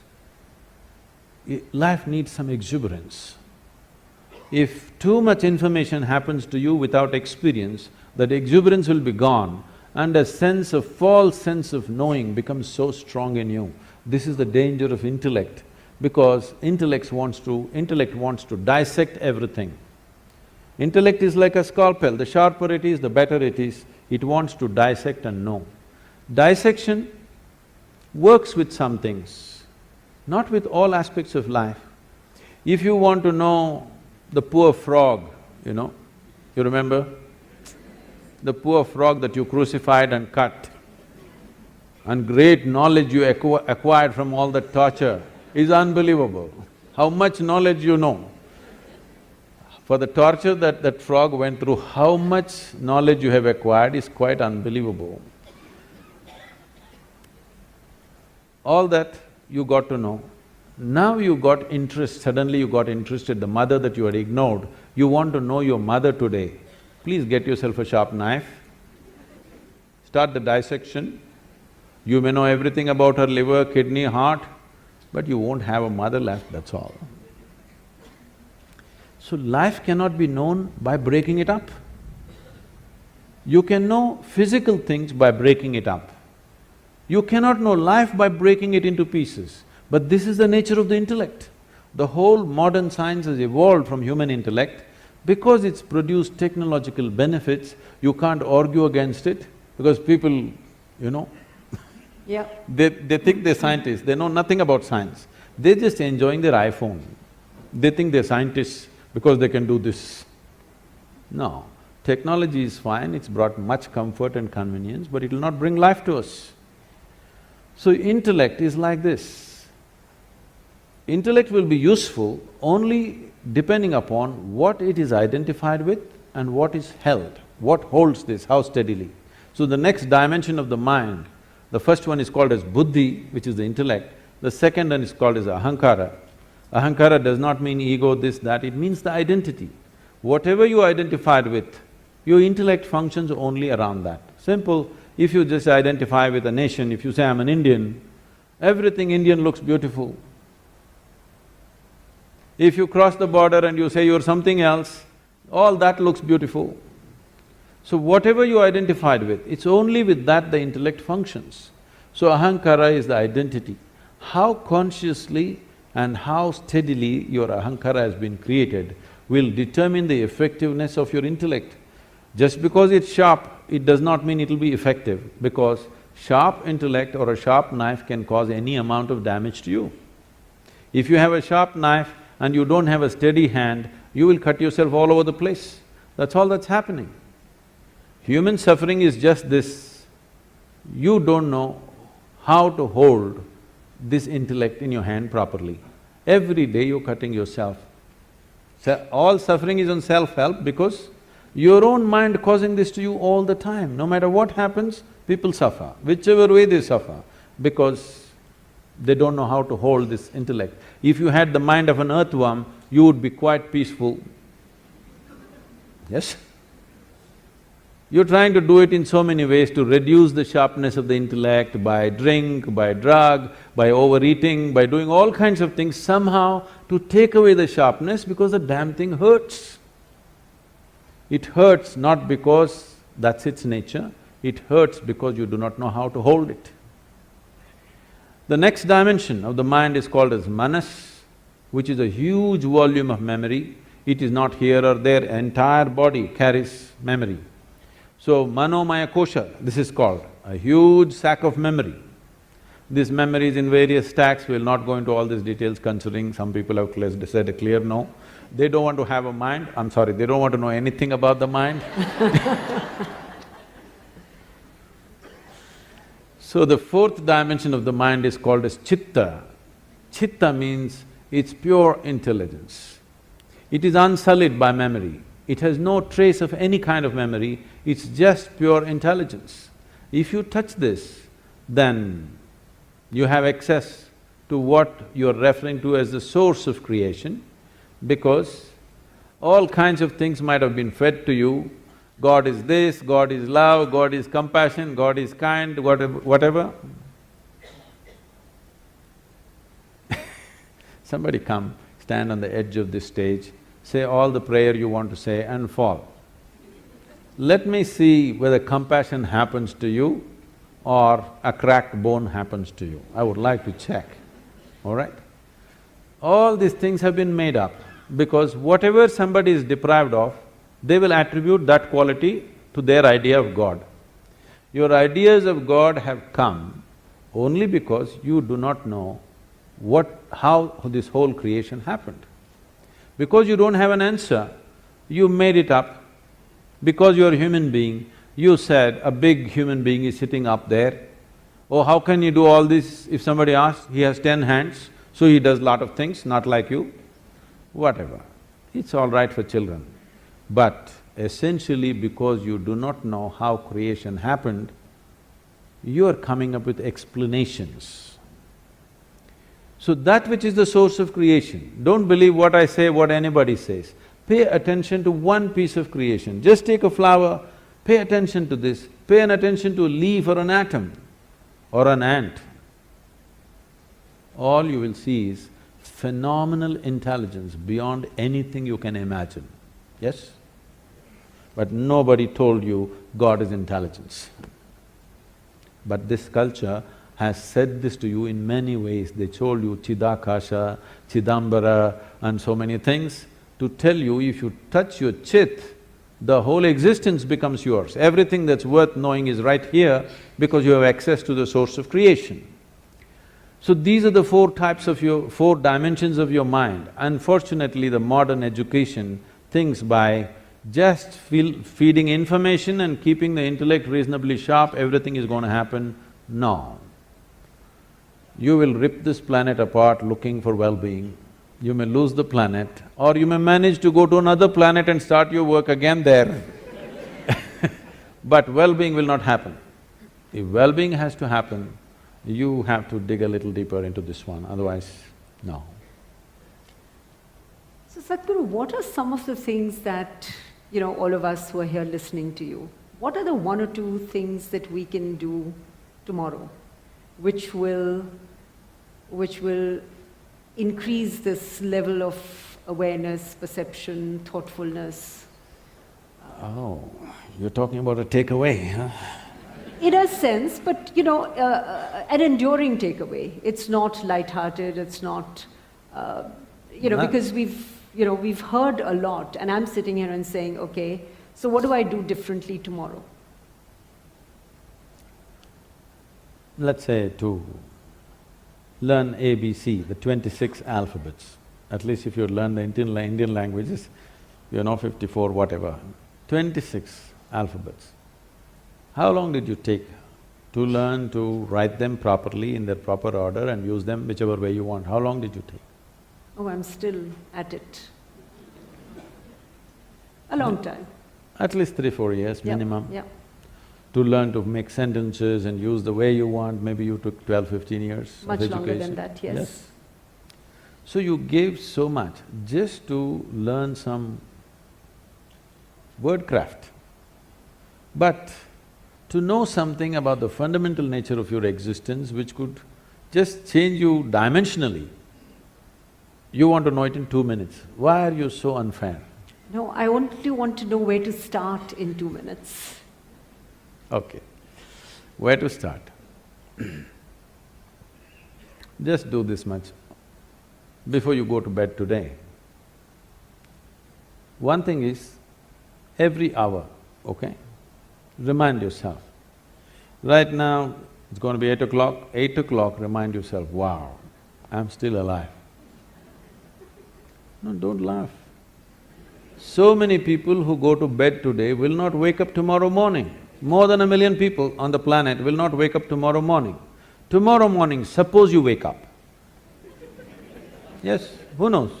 life needs some exuberance. If too much information happens to you without experience, that exuberance will be gone and a false sense of knowing becomes so strong in you. This is the danger of intellect, because intellect wants to dissect everything. Intellect is like a scalpel, the sharper it is, the better it is, it wants to dissect and know. Dissection works with some things, not with all aspects of life. If you want to know the poor frog, you remember? The poor frog that you crucified and cut, and great knowledge you acquired from all that torture is unbelievable. How much knowledge you know. For the torture that frog went through, how much knowledge you have acquired is quite unbelievable. All that you got to know. Now you got interest, suddenly you got interested, the mother that you had ignored, you want to know your mother today. Please get yourself a sharp knife, start the dissection. You may know everything about her liver, kidney, heart, but you won't have a mother left, that's all. So life cannot be known by breaking it up. You can know physical things by breaking it up. You cannot know life by breaking it into pieces. But this is the nature of the intellect. The whole modern science has evolved from human intellect. Because it's produced technological benefits, you can't argue against it, because people, yeah. They think they're scientists, they know nothing about science. They're just enjoying their iPhone. They think they're scientists because they can do this. No, technology is fine, it's brought much comfort and convenience, but it will not bring life to us. So intellect is like this. Intellect will be useful only depending upon what it is identified with and what is held, what holds this, how steadily. So the next dimension of the mind, the first one is called as buddhi, which is the intellect, the second one is called as ahankara. Ahankara does not mean ego, this, that, it means the identity. Whatever you identified with, your intellect functions only around that. Simple, if you just identify with a nation, if you say, I'm an Indian, everything Indian looks beautiful. If you cross the border and you say you're something else, all that looks beautiful. So whatever you identified with, it's only with that the intellect functions. So ahankara is the identity. How consciously and how steadily your ahankara has been created will determine the effectiveness of your intellect. Just because it's sharp, it does not mean it'll be effective, because sharp intellect or a sharp knife can cause any amount of damage to you. If you have a sharp knife and you don't have a steady hand, you will cut yourself all over the place. That's all that's happening. Human suffering is just this. You don't know how to hold this intellect in your hand properly. Every day you're cutting yourself. All suffering is on self-help because your own mind causing this to you all the time. No matter what happens, people suffer, whichever way they suffer, because they don't know how to hold this intellect. If you had the mind of an earthworm, you would be quite peaceful. Yes? You're trying to do it in so many ways to reduce the sharpness of the intellect by drink, by drug, by overeating, by doing all kinds of things somehow to take away the sharpness because the damn thing hurts. It hurts not because that's its nature, it hurts because you do not know how to hold it. The next dimension of the mind is called as manas, which is a huge volume of memory. It is not here or there, entire body carries memory. So, manomaya kosha, this is called, a huge sack of memory. This memory is in various stacks, we'll not go into all these details considering some people have said a clear no. They don't want to have a mind, I'm sorry, they don't want to know anything about the mind. So the fourth dimension of the mind is called as chitta. Chitta means it's pure intelligence. It is unsullied by memory. It has no trace of any kind of memory, it's just pure intelligence. If you touch this, then you have access to what you're referring to as the source of creation, because all kinds of things might have been fed to you. God is this, God is love, God is compassion, God is kind, whatever. Somebody come, stand on the edge of this stage, say all the prayer you want to say and fall. Let me see whether compassion happens to you or a cracked bone happens to you. I would like to check, all right? All these things have been made up because whatever somebody is deprived of, they will attribute that quality to their idea of God. Your ideas of God have come only because you do not know how this whole creation happened. Because you don't have an answer, you made it up. Because you're a human being, you said a big human being is sitting up there. Oh, how can you do all this? If somebody asks, he has 10 hands, so he does lot of things, not like you. Whatever, it's all right for children. But essentially because you do not know how creation happened, you are coming up with explanations. So that which is the source of creation, don't believe what I say, what anybody says. Pay attention to one piece of creation. Just take a flower, pay attention to this, pay an attention to a leaf or an atom or an ant. All you will see is phenomenal intelligence beyond anything you can imagine, yes? But nobody told you God is intelligence. But this culture has said this to you in many ways. They told you Chidakasha, Chidambara and so many things to tell you if you touch your chit, the whole existence becomes yours. Everything that's worth knowing is right here because you have access to the source of creation. So these are the four dimensions of your mind. Unfortunately, the modern education thinks by just feeding information and keeping the intellect reasonably sharp, everything is going to happen. No. You will rip this planet apart looking for well-being. You may lose the planet, or you may manage to go to another planet and start your work again there. But well-being will not happen. If well-being has to happen, you have to dig a little deeper into this one, otherwise, no. So Sadhguru, what are some of the things that, all of us who are here listening to you, what are the one or two things that we can do tomorrow which will increase this level of awareness, perception, thoughtfulness? Oh, you're talking about a takeaway, huh? In a sense, but an enduring takeaway. It's not lighthearted, it's not, because we've heard a lot, and I'm sitting here and saying, okay, So what do I do differently tomorrow? Let's say to learn ABC, the 26 alphabets. At least if you learn the Indian languages, you know 54, whatever. 26 alphabets. How long did you take to learn to write them properly in their proper order and use them whichever way you want? How long did you take? Oh, I'm still at it. A long time. At least 3-4 years minimum. Yeah. To learn to make sentences and use the way you want, maybe you took 12-15 years Much of longer education. than that, yes. So you gave so much just to learn some wordcraft. But to know something about the fundamental nature of your existence which could just change you dimensionally, you want to know it in 2 minutes. Why are you so unfair? No, I only want to know where to start in 2 minutes. Okay. Where to start? Just do this much. Before you go to bed today, one thing is, every hour, okay, remind yourself. Right now, it's going to be 8 o'clock, 8 o'clock, remind yourself, wow, I'm still alive. No, don't laugh. So many people who go to bed today will not wake up tomorrow morning. More than 1 million people on the planet will not wake up tomorrow morning. Tomorrow morning, suppose you wake up. Yes, who knows?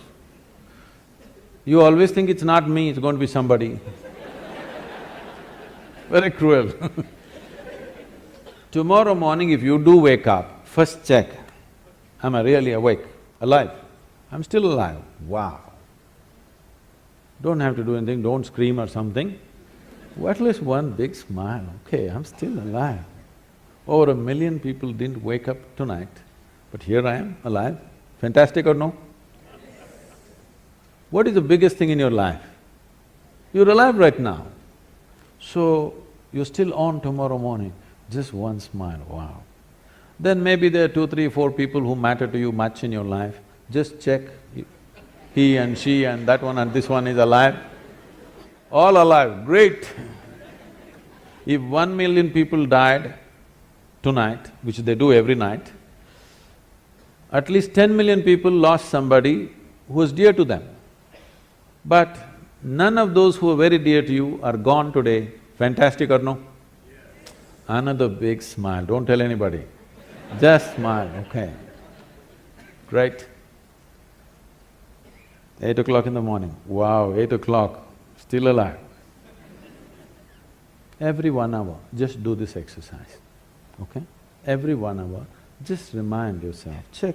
You always think it's not me, it's going to be somebody. Very cruel. Tomorrow morning if you do wake up, first check, am I really awake, alive? I'm still alive, wow. Don't have to do anything, don't scream or something. At least one big smile, okay, I'm still alive. Over 1 million people didn't wake up tonight, but here I am, alive. Fantastic or no? What is the biggest thing in your life? You're alive right now. So, you're still on tomorrow morning, just one smile, wow. Then maybe there are 2, 3, 4 people who matter to you much in your life, just check, he and she and that one and this one is alive. All alive, great. If 1 million people died tonight, which they do every night, at least 10 million people lost somebody who was dear to them. But none of those who are very dear to you are gone today. Fantastic or no? Another big smile, don't tell anybody. Just smile, okay. Great. 8 o'clock in the morning, wow, 8 o'clock, still alive. Every 1 hour, just do this exercise, okay? Every 1 hour, just remind yourself, check,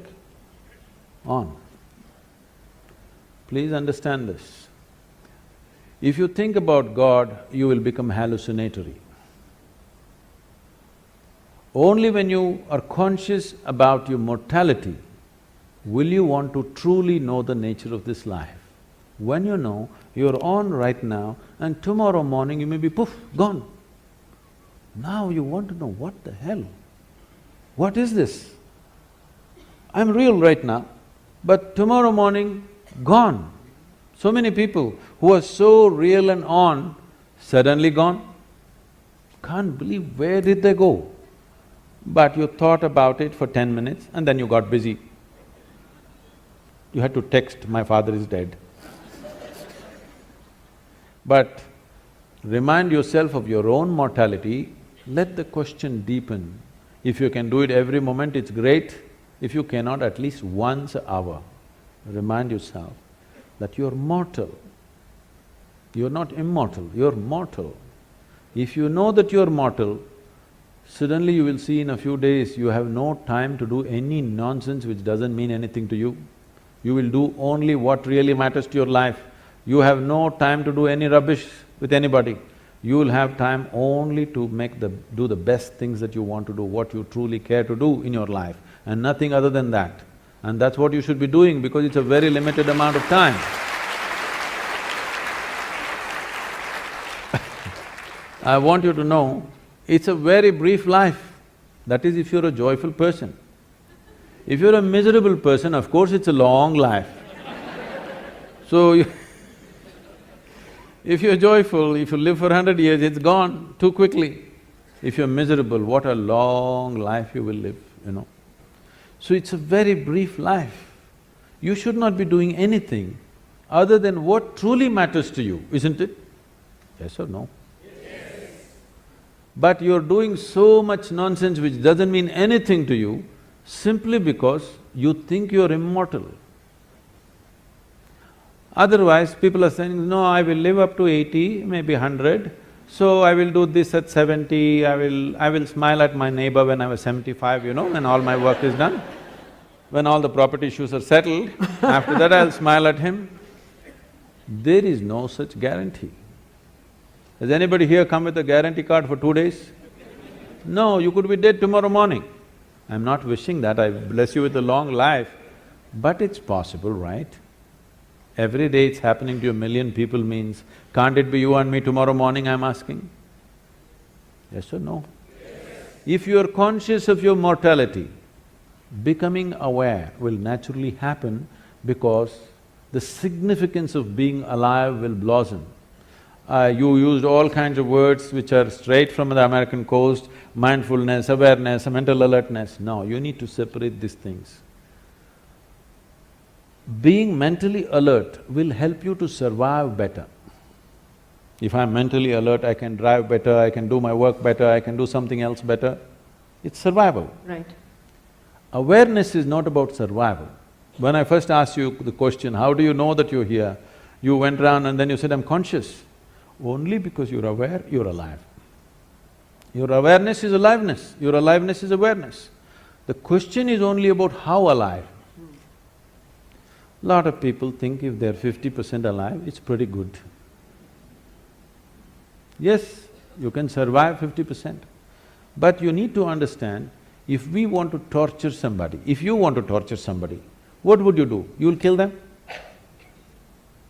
on. Please understand this. If you think about God, you will become hallucinatory. Only when you are conscious about your mortality will you want to truly know the nature of this life. When you know, you're on right now and tomorrow morning you may be poof, gone. Now you want to know, what the hell? What is this? I'm real right now, but tomorrow morning, gone. So many people who are so real and on, suddenly gone. Can't believe where did they go? But you thought about it for 10 minutes and then you got busy. You had to text, my father is dead. But remind yourself of your own mortality, let the question deepen. If you can do it every moment, it's great. If you cannot, at least once an hour, remind yourself that you're mortal. You're not immortal, you're mortal. If you know that you're mortal, suddenly you will see in a few days you have no time to do any nonsense which doesn't mean anything to you. You will do only what really matters to your life. You have no time to do any rubbish with anybody. You will have time only to do the best things that you want to do, what you truly care to do in your life, and nothing other than that. And that's what you should be doing because it's a very limited amount of time. I want you to know, it's a very brief life. That is if you're a joyful person. If you're a miserable person, of course it's a long life. So If you're joyful, if you live for 100 years, it's gone too quickly. If you're miserable, what a long life you will live, you know. So it's a very brief life. You should not be doing anything other than what truly matters to you, isn't it? Yes or no? Yes. But you're doing so much nonsense which doesn't mean anything to you simply because you think you're immortal. Otherwise, people are saying, no, I will live up to 80, maybe 100, so I will do this at 70, I will smile at my neighbor when I was 75, you know, when all my work is done. When all the property issues are settled, after that I'll smile at him. There is no such guarantee. Has anybody here come with a guarantee card for 2 days? No, you could be dead tomorrow morning. I'm not wishing that, I bless you with a long life, but it's possible, right? Every day it's happening to a million people means, can't it be you and me tomorrow morning, I'm asking? Yes or no? Yes. If you're conscious of your mortality, becoming aware will naturally happen because the significance of being alive will blossom. You used all kinds of words which are straight from the American coast, mindfulness, awareness, mental alertness. No, you need to separate these things. Being mentally alert will help you to survive better. If I'm mentally alert, I can drive better, I can do my work better, I can do something else better. It's survival. Right. Awareness is not about survival. When I first asked you the question, how do you know that you're here? You went around and then you said, I'm conscious. Only because you're aware, you're alive. Your awareness is aliveness, your aliveness is awareness. The question is only about how alive. Lot of people think if they're 50% alive, it's pretty good. Yes, you can survive 50%. But you need to understand, if we want to torture somebody, if you want to torture somebody, what would you do? You'll kill them?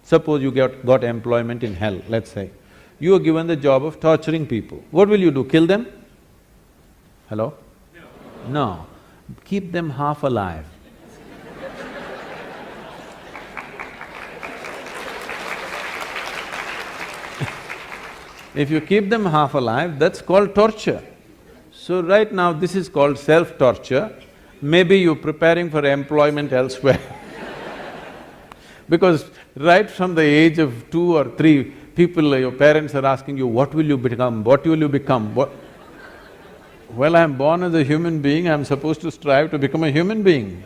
Suppose you got employment in hell, let's say. You are given the job of torturing people. What will you do? Kill them? Hello? No. No. Keep them half alive. If you keep them half alive, that's called torture. So right now, this is called self-torture. Maybe you're preparing for employment elsewhere. Because right from the age of 2 or 3, people, your parents are asking you, what will you become, what will you become, what… Well, I'm born as a human being, I'm supposed to strive to become a human being.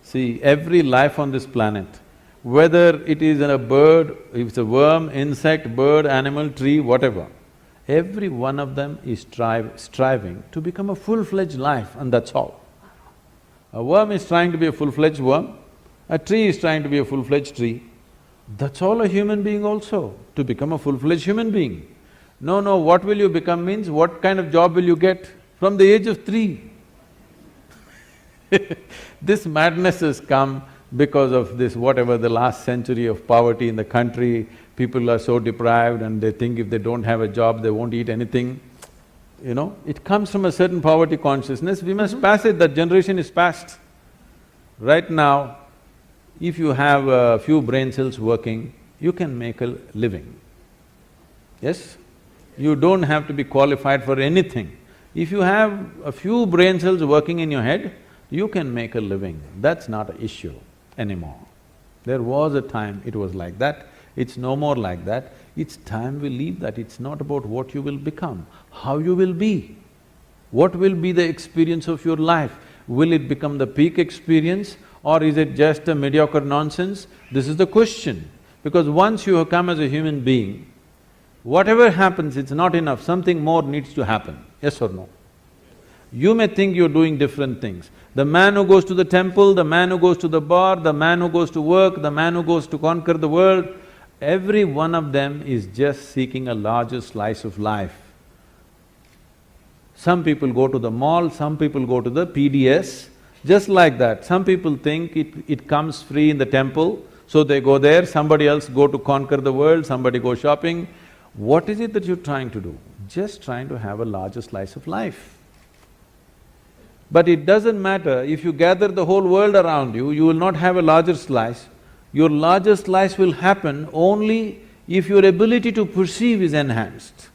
See, every life on this planet, whether it is a bird, if it's a worm, insect, bird, animal, tree, whatever, every one of them is striving to become a full-fledged life, and that's all. A worm is trying to be a full-fledged worm, a tree is trying to be a full-fledged tree. That's all a human being also, to become a full-fledged human being. No, what will you become means what kind of job will you get from the age of 3? This madness has come because of this whatever the last century of poverty in the country. People are so deprived and they think if they don't have a job, they won't eat anything. You know, it comes from a certain poverty consciousness, we must pass it, that generation is past. Right now, if you have a few brain cells working, you can make a living. Yes? You don't have to be qualified for anything. If you have a few brain cells working in your head, you can make a living. That's not an issue anymore. There was a time it was like that, it's no more like that. It's time we leave that. It's not about what you will become, how you will be. What will be the experience of your life? Will it become the peak experience or is it just a mediocre nonsense? This is the question. Because once you have come as a human being, whatever happens, it's not enough, something more needs to happen, yes or no? You may think you're doing different things. The man who goes to the temple, the man who goes to the bar, the man who goes to work, the man who goes to conquer the world, every one of them is just seeking a larger slice of life. Some people go to the mall, some people go to the PDS, just like that. Some people think it comes free in the temple, so they go there, somebody else go to conquer the world, somebody go shopping. What is it that you're trying to do? Just trying to have a larger slice of life. But it doesn't matter, if you gather the whole world around you, you will not have a larger slice. Your larger slice will happen only If your ability to perceive is enhanced,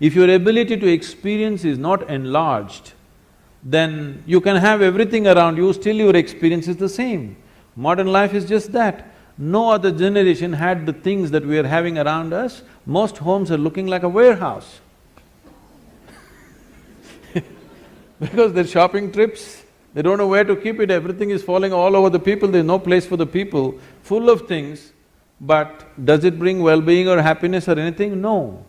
if your ability to experience is not enlarged, then you can have everything around you, still your experience is the same. Modern life is just that. No other generation had the things that we are having around us. Most homes are looking like a warehouse. Because they're shopping trips, they don't know where to keep it, everything is falling all over the people, there's no place for the people, full of things. But does it bring well-being or happiness or anything? No.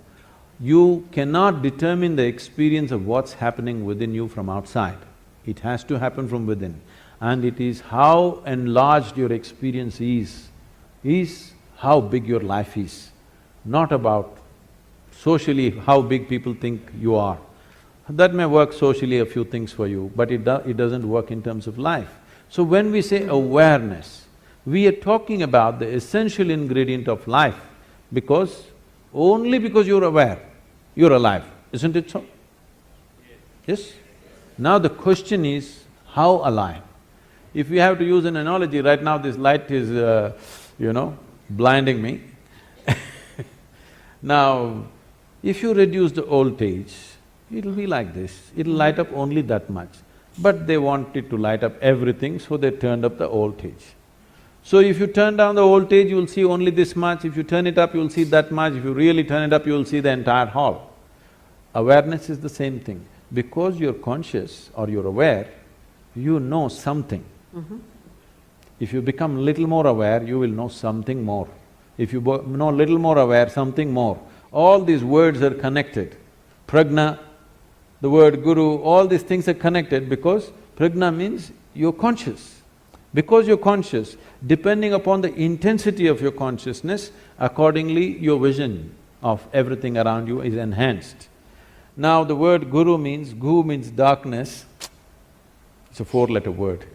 You cannot determine the experience of what's happening within you from outside. It has to happen from within. And it is how enlarged your experience is how big your life is. Not about socially how big people think you are. That may work socially a few things for you, but it doesn't work in terms of life. So when we say awareness, we are talking about the essential ingredient of life because only because you're aware, you're alive, isn't it so? Yes? Now the question is, how alive? If we have to use an analogy, right now this light is, blinding me. Now, if you reduce the voltage, it'll be like this, it'll light up only that much. But they want it to light up everything, so they turned up the voltage. So if you turn down the voltage, you'll see only this much, if you turn it up, you'll see that much, if you really turn it up, you'll see the entire hall. Awareness is the same thing. Because you're conscious or you're aware, you know something. If you become little more aware, you will know something more. If you know little more aware, something more. All these words are connected. Prajna, the word guru, all these things are connected because prajna means you're conscious. Because you're conscious, depending upon the intensity of your consciousness, accordingly your vision of everything around you is enhanced. Now the word guru means, gu means darkness, it's a four-letter word,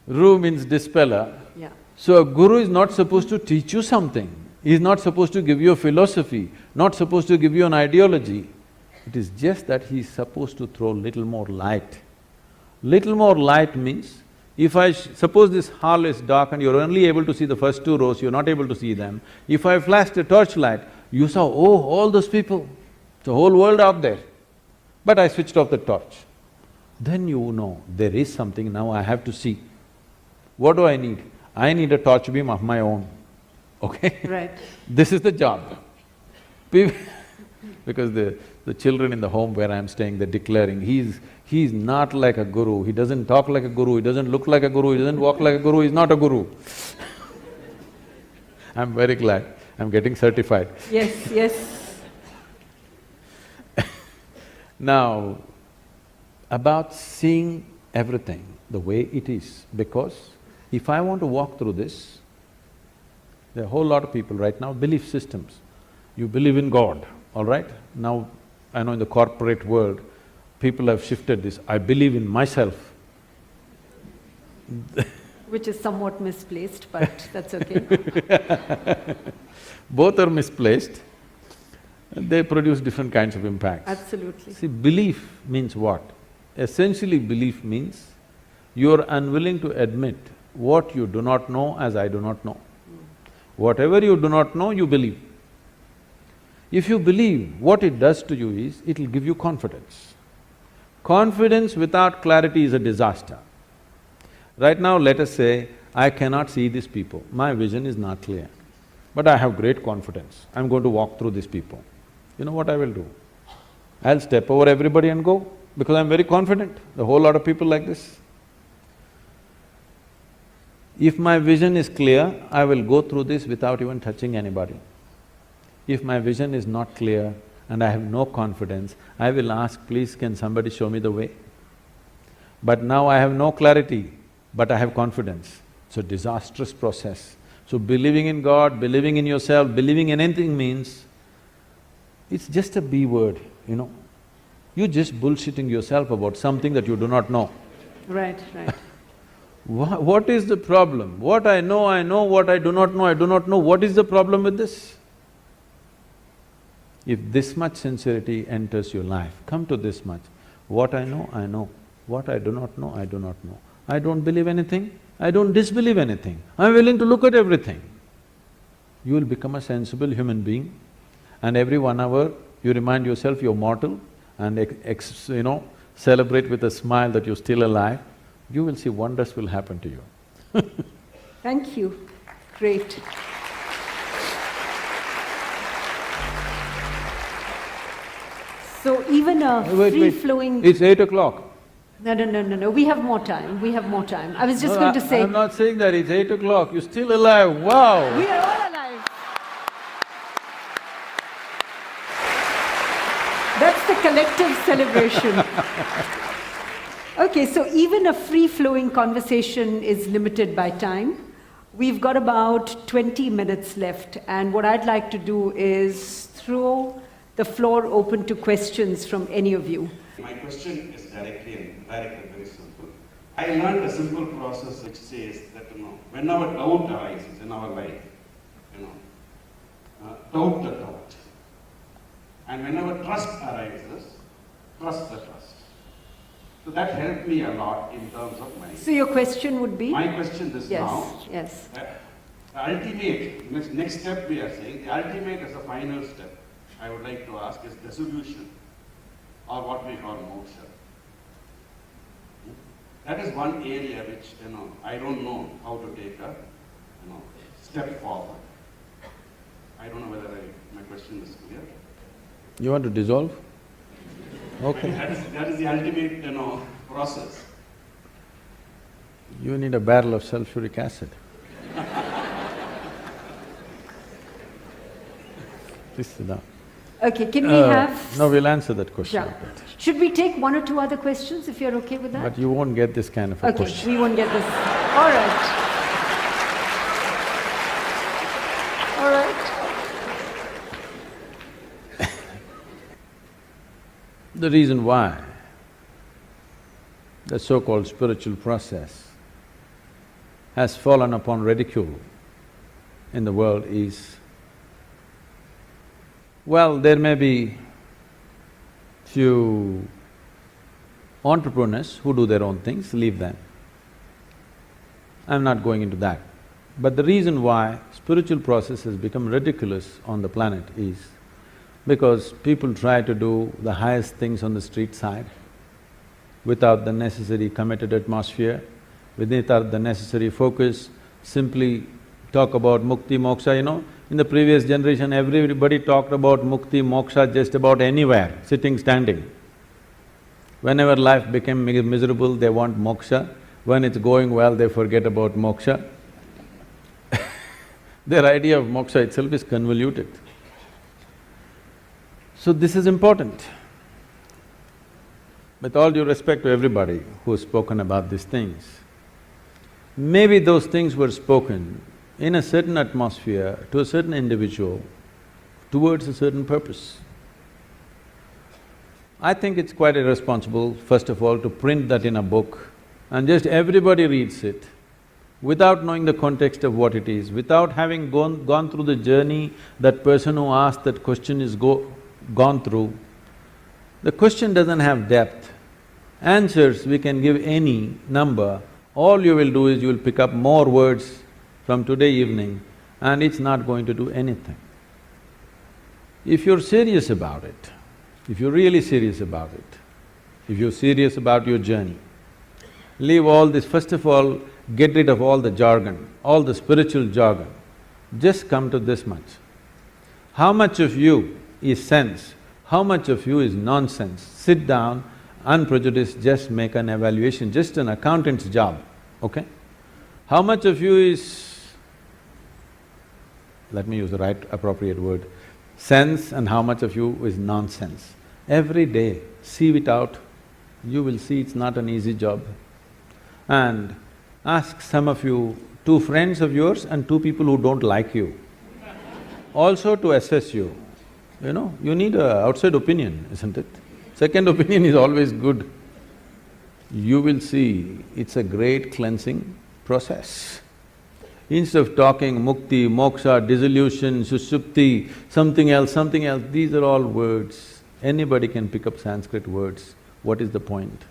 Ru means dispeller. Yeah. So a guru is not supposed to teach you something, he is not supposed to give you a philosophy, not supposed to give you an ideology. It is just that he is supposed to throw little more light. Little more light means, suppose this hall is dark and you're only able to see the first two rows, you're not able to see them. If I flashed a torchlight, you saw, oh, all those people, the whole world out there. But I switched off the torch. Then you know, there is something, now I have to see. What do I need? I need a torch beam of my own, okay? Right. This is the job. Because the children in the home where I'm staying, they're declaring, he's not like a guru, he doesn't talk like a guru, he doesn't look like a guru, he doesn't walk like a guru, he's not a guru. I'm very glad, I'm getting certified. Yes, yes. Now, about seeing everything the way it is, because if I want to walk through this, there are a whole lot of people right now, belief systems. You believe in God, all right? Now, I know in the corporate world, people have shifted this, I believe in myself. Which is somewhat misplaced, but that's okay. Both are misplaced, they produce different kinds of impacts. Absolutely. See, belief means what? Essentially, belief means you're unwilling to admit what you do not know as I do not know. Whatever you do not know, you believe. If you believe, what it does to you is, it'll give you confidence. Confidence without clarity is a disaster. Right now, let us say, I cannot see these people, my vision is not clear. But I have great confidence, I'm going to walk through these people. You know what I will do? I'll step over everybody and go, because I'm very confident, the whole lot of people like this. If my vision is clear, I will go through this without even touching anybody. If my vision is not clear and I have no confidence, I will ask, please can somebody show me the way? But now I have no clarity, but I have confidence. It's a disastrous process. So believing in God, believing in yourself, believing in anything means, it's just a B word, You're just bullshitting yourself about something that you do not know. Right, right. What is the problem? What I know, what I do not know, I do not know. What is the problem with this? If this much sincerity enters your life, come to this much. What I know. What I do not know, I do not know. I don't believe anything, I don't disbelieve anything. I'm willing to look at everything. you will become a sensible human being, and every 1 hour you remind yourself you're mortal and celebrate with a smile that you're still alive, you will see wonders will happen to you. Thank you. Great. So even a free-flowing… It's 8 o'clock. No, we have more time, we have more time. I was just going to say… I'm not saying that, it's 8 o'clock, you're still alive, wow! We are all alive. That's the collective celebration. Okay, so even a free-flowing conversation is limited by time. We've got about 20 minutes left, and what I'd like to do is throw the floor open to questions from any of you. My question is directly very simple. I learned a simple process which says that, whenever doubt arises in our life, doubt the doubt. And whenever trust arises, trust the trust. So that helped me a lot in terms of my… So your question would be? My question is now… Yes. The ultimate, next step we are saying, the ultimate is the final step. I would like to ask is dissolution, or what we call moksha. That is one area which, I don't know how to take a, step forward. I don't know whether my question is clear. You want to dissolve? Okay. That is the ultimate, process. You need a barrel of sulfuric acid. Please sit down. Okay, can we have… No, we'll answer that question. Sure. Should we take 1 or 2 other questions, if you're okay with that? But you won't get this kind of a question. Okay, we won't get this. All right. All right. The reason why the so-called spiritual process has fallen upon ridicule in the world is, well, there may be few entrepreneurs who do their own things, leave them. I'm not going into that. But the reason why spiritual process has become ridiculous on the planet is because people try to do the highest things on the street side without the necessary committed atmosphere, without the necessary focus, simply talk about mukti, moksha, In the previous generation, everybody talked about mukti, moksha just about anywhere, sitting, standing. Whenever life became miserable, they want moksha. When it's going well, they forget about moksha. Their idea of moksha itself is convoluted. So this is important. With all due respect to everybody who has spoken about these things, maybe those things were spoken in a certain atmosphere, to a certain individual, towards a certain purpose. I think it's quite irresponsible, first of all, to print that in a book and just everybody reads it without knowing the context of what it is, without having gone through the journey that person who asked that question is gone through. The question doesn't have depth. Answers we can give any number, all you will do is you will pick up more words from today evening and it's not going to do anything. If you're serious about it, if you're really serious about it, if you're serious about your journey, leave all this, first of all, get rid of all the jargon, all the spiritual jargon. Just come to this much. How much of you is sense? How much of you is nonsense? Sit down, unprejudiced, just make an evaluation, just an accountant's job, okay? How much of you is, let me use the right appropriate word, sense, and how much of you is nonsense? Every day, sieve it out, you will see it's not an easy job. And ask some of you, 2 friends of yours and 2 people who don't like you, also to assess you. You need an outside opinion, isn't it? Second opinion is always good. You will see it's a great cleansing process. Instead of talking mukti, moksha, dissolution, sushupti, something else, these are all words. Anybody can pick up Sanskrit words. What is the point?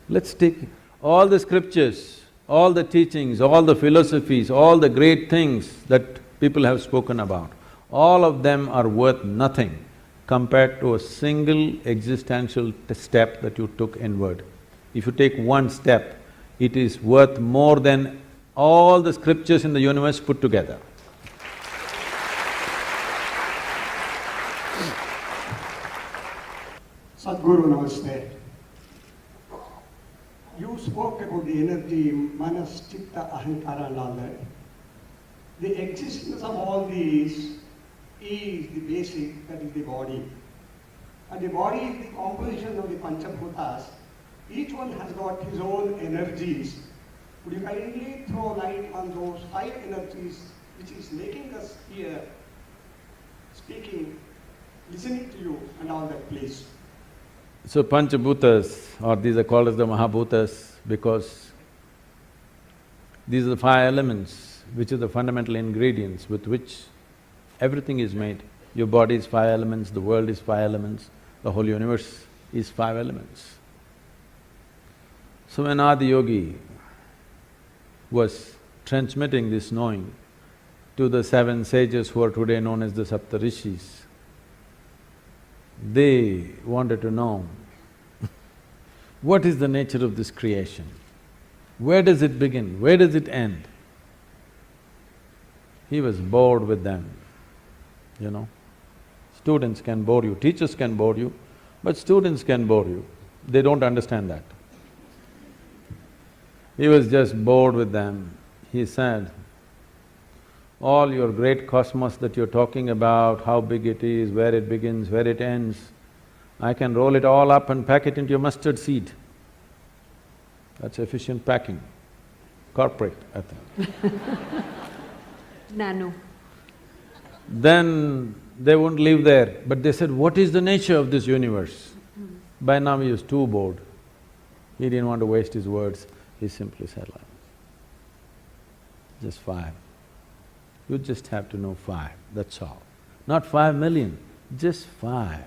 Let's take all the scriptures, all the teachings, all the philosophies, all the great things that people have spoken about, all of them are worth nothing compared to a single existential step that you took inward. If you take one step, it is worth more than all the scriptures in the universe put together. Sadhguru, Namaste. You spoke about the energy, manas, chitta, ahankara and all that. The existence of all these is the basic, that is the body. And the body is the composition of the Panchabhutas. Each one has got his own energies. Would you kindly throw light on those 5 energies which is making us here, speaking, listening to you and all that, please? So Panchabhutas, or these are called as the Mahabhutas because these are the 5 elements which are the fundamental ingredients with which everything is made. Your body is 5 elements, the world is 5 elements, the whole universe is 5 elements. So when Adi Yogi was transmitting this knowing to the 7 sages who are today known as the Saptarishis, they wanted to know what is the nature of this creation? Where does it begin? Where does it end? He was bored with them, you know. Students can bore you, teachers can bore you, but students can bore you. They don't understand that. He was just bored with them. He said, all your great cosmos that you're talking about, how big it is, where it begins, where it ends, I can roll it all up and pack it into a mustard seed. That's efficient packing. Corporate, I think. Nano. Then they wouldn't live there, but they said, what is the nature of this universe? By now he was too bored. He didn't want to waste his words. He simply said like, just 5. You just have to know 5, that's all. Not 5 million, just 5.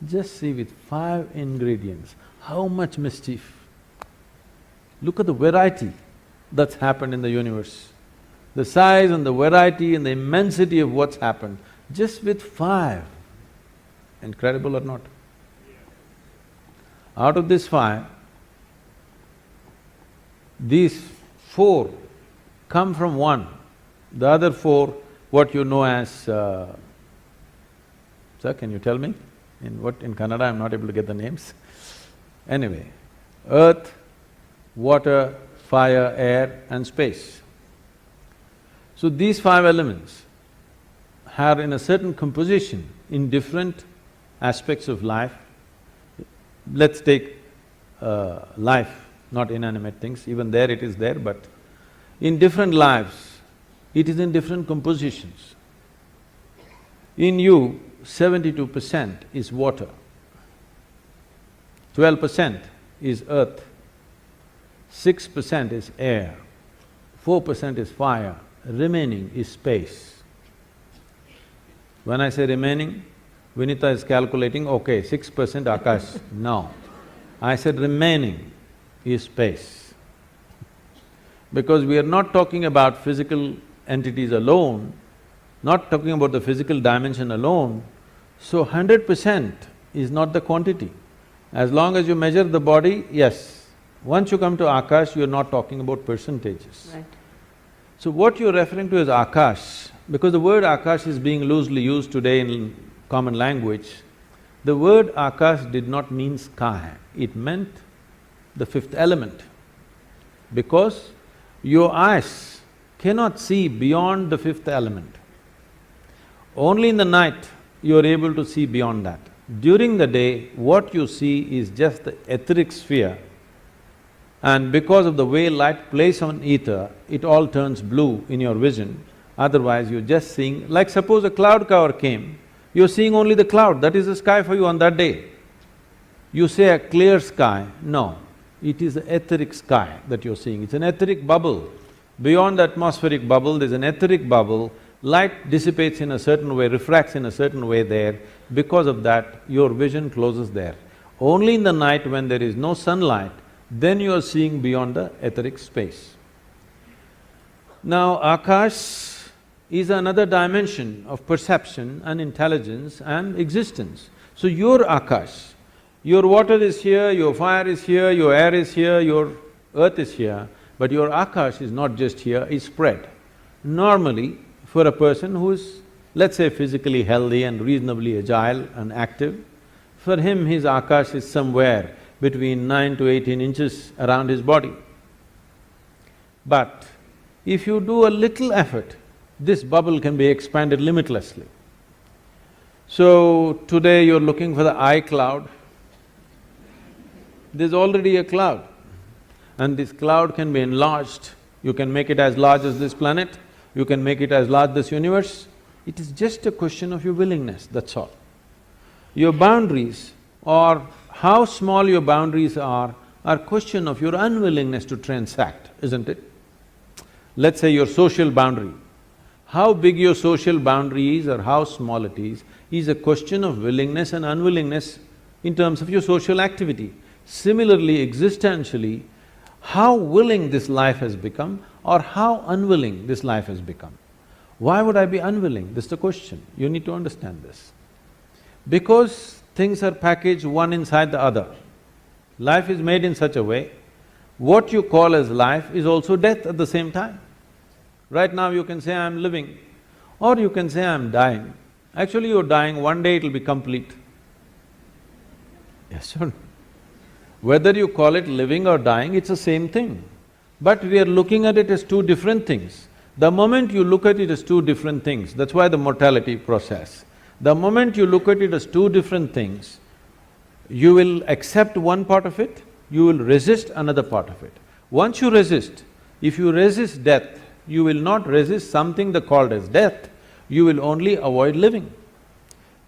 Just see with 5 ingredients, how much mischief. Look at the variety that's happened in the universe. The size and the variety and the immensity of what's happened, just with 5. Incredible or not? Out of this 5, these 4 come from one. The other 4, what you know as… Sir, can you tell me? In Kannada, I'm not able to get the names. Anyway, earth, water, fire, air and space. So these 5 elements are in a certain composition in different aspects of life. Let's take life, not inanimate things, even there it is there, but in different lives, it is in different compositions. In you, 72% is water, 12% is earth, 6% is air, 4% is fire, remaining is space. When I say remaining, Vinita is calculating, okay, 6% Akash. No, I said remaining is space. Because we are not talking about physical entities alone, not talking about the physical dimension alone, so 100% is not the quantity. As long as you measure the body, yes. Once you come to Akash, you're not talking about percentages. Right. So what you're referring to as Akash, because the word Akash is being loosely used today in common language, the word Akash did not mean sky, it meant the 5th element. Because your eyes cannot see beyond the 5th element. Only in the night you are able to see beyond that. During the day, what you see is just the etheric sphere, and because of the way light plays on ether, it all turns blue in your vision. Otherwise, you're just seeing… like suppose a cloud cover came, you're seeing only the cloud, that is the sky for you on that day. You say a clear sky, no, it is the etheric sky that you're seeing, it's an etheric bubble. Beyond the atmospheric bubble, there's an etheric bubble, light dissipates in a certain way, refracts in a certain way there, because of that, your vision closes there. Only in the night when there is no sunlight, then you are seeing beyond the etheric space. Now, Akash is another dimension of perception and intelligence and existence. So your Akash, your water is here, your fire is here, your air is here, your earth is here, but your Akash is not just here, it's spread. Normally, for a person who is, let's say, physically healthy and reasonably agile and active, for him his Akash is somewhere between 9 to 18 inches around his body. But if you do a little effort, this bubble can be expanded limitlessly. So today you're looking for the eye cloud, there's already a cloud, and this cloud can be enlarged. You can make it as large as this planet, you can make it as large as this universe. It is just a question of your willingness, that's all. Your boundaries, or how small your boundaries are question of your unwillingness to transact, isn't it? Let's say your social boundary. How big your social boundary is or how small it is a question of willingness and unwillingness in terms of your social activity. Similarly, existentially, how willing this life has become or how unwilling this life has become. Why would I be unwilling? This is the question. You need to understand this. Because things are packaged one inside the other. Life is made in such a way, what you call as life is also death at the same time. Right now you can say, I'm living, or you can say, I'm dying. Actually you're dying, one day it'll be complete. Yes or no? Whether you call it living or dying, it's the same thing. But we are looking at it as two different things. The moment you look at it as two different things, that's why the mortality process. The moment you look at it as two different things, you will accept one part of it, you will resist another part of it. Once you resist, if you resist death, you will not resist something that called as death, you will only avoid living.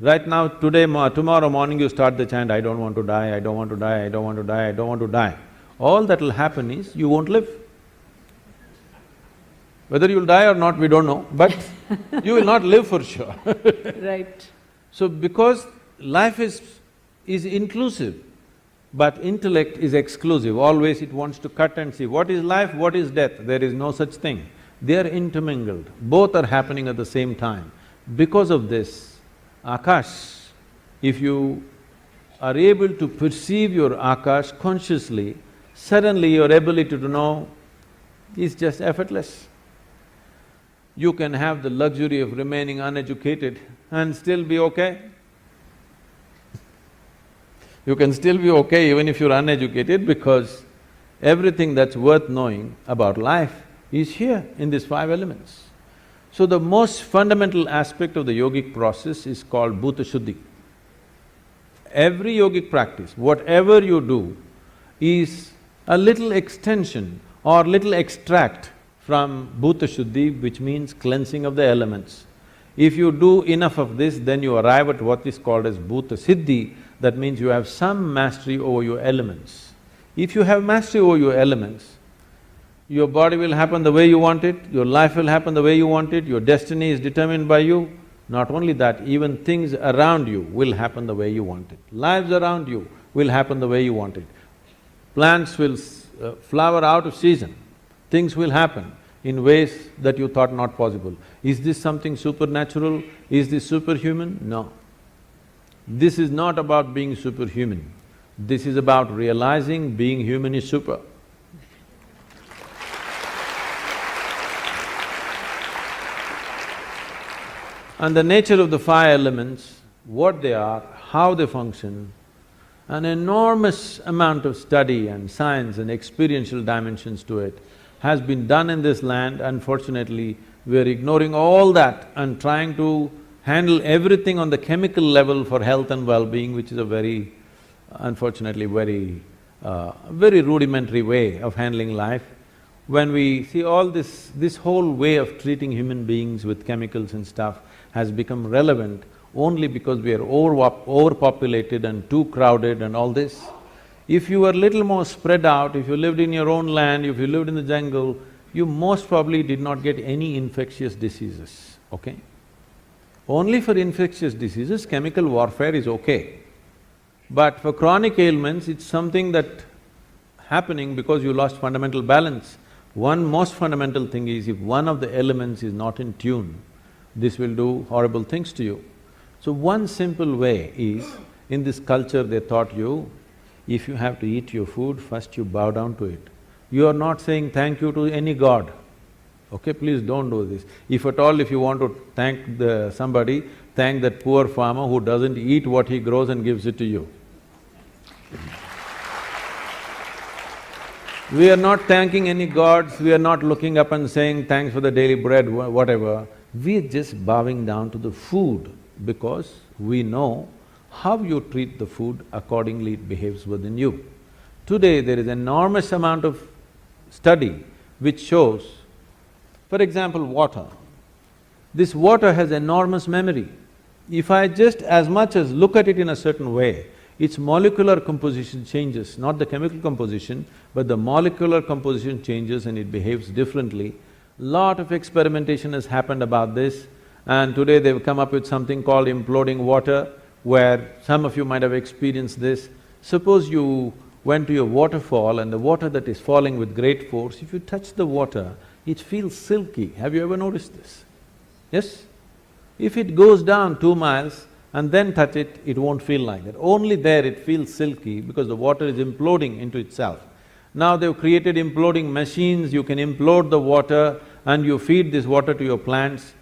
Right now, tomorrow morning you start the chant, I don't want to die, I don't want to die, I don't want to die, I don't want to die. All that will happen is you won't live. Whether you'll die or not, we don't know, but you will not live for sure. Right. So because life is inclusive, but intellect is exclusive, always it wants to cut and see what is life, what is death, there is no such thing. They are intermingled, both are happening at the same time. Because of this, Akash, if you are able to perceive your Akash consciously, suddenly your ability to know is just effortless. You can have the luxury of remaining uneducated and still be okay. You can still be okay even if you're uneducated, because everything that's worth knowing about life is here in these five elements. So the most fundamental aspect of the yogic process is called Bhuta Shuddhi. Every yogic practice, whatever you do, is a little extension or little extract from Bhuta Shuddhi, which means cleansing of the elements. If you do enough of this, then you arrive at what is called as Bhuta Siddhi, that means you have some mastery over your elements. If you have mastery over your elements, your body will happen the way you want it, your life will happen the way you want it, your destiny is determined by you. Not only that, even things around you will happen the way you want it. Lives around you will happen the way you want it. Plants will flower out of season, things will happen in ways that you thought not possible. Is this something supernatural? Is this superhuman? No. This is not about being superhuman. This is about realizing being human is super. And the nature of the five elements, what they are, how they function, an enormous amount of study and science and experiential dimensions to it has been done in this land. Unfortunately, we're ignoring all that and trying to handle everything on the chemical level for health and well-being, which is a very, unfortunately, very rudimentary way of handling life. When we see all this whole way of treating human beings with chemicals and stuff has become relevant only because we are overpopulated and too crowded and all this. If you were little more spread out, if you lived in your own land, if you lived in the jungle, you most probably did not get any infectious diseases, okay? Only for infectious diseases, chemical warfare is okay. But for chronic ailments, it's something that happening because you lost fundamental balance. One most fundamental thing is if one of the elements is not in tune, this will do horrible things to you. So one simple way is, in this culture they taught you, if you have to eat your food, first you bow down to it. You are not saying thank you to any god, okay? Please don't do this. If at all, if you want to thank somebody, thank that poor farmer who doesn't eat what he grows and gives it to you. We are not thanking any gods, we are not looking up and saying thanks for the daily bread, whatever. We are just bowing down to the food because we know how you treat the food, accordingly it behaves within you. Today there is enormous amount of study which shows, for example, water. This water has enormous memory. If I just as much as look at it in a certain way, its molecular composition changes, not the chemical composition, but the molecular composition changes and it behaves differently. Lot of experimentation has happened about this, and today they've come up with something called imploding water, where some of you might have experienced this. Suppose you went to a waterfall and the water that is falling with great force, if you touch the water, it feels silky. Have you ever noticed this? Yes? If it goes down 2 miles and then touch it, it won't feel like that. Only there it feels silky because the water is imploding into itself. Now they've created imploding machines, you can implode the water and you feed this water to your plants.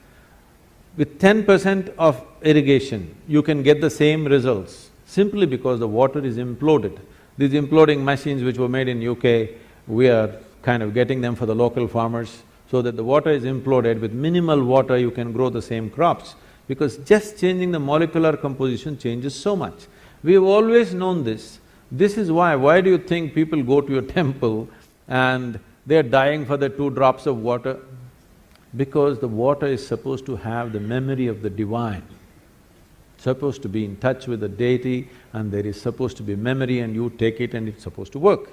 With 10% of irrigation, you can get the same results, simply because the water is imploded. These imploding machines which were made in UK, we are kind of getting them for the local farmers, so that the water is imploded. With minimal water you can grow the same crops, because just changing the molecular composition changes so much. We've always known this. This is why do you think people go to a temple and they're dying for the 2 drops of water? Because the water is supposed to have the memory of the divine, supposed to be in touch with the deity, and there is supposed to be memory and you take it and it's supposed to work.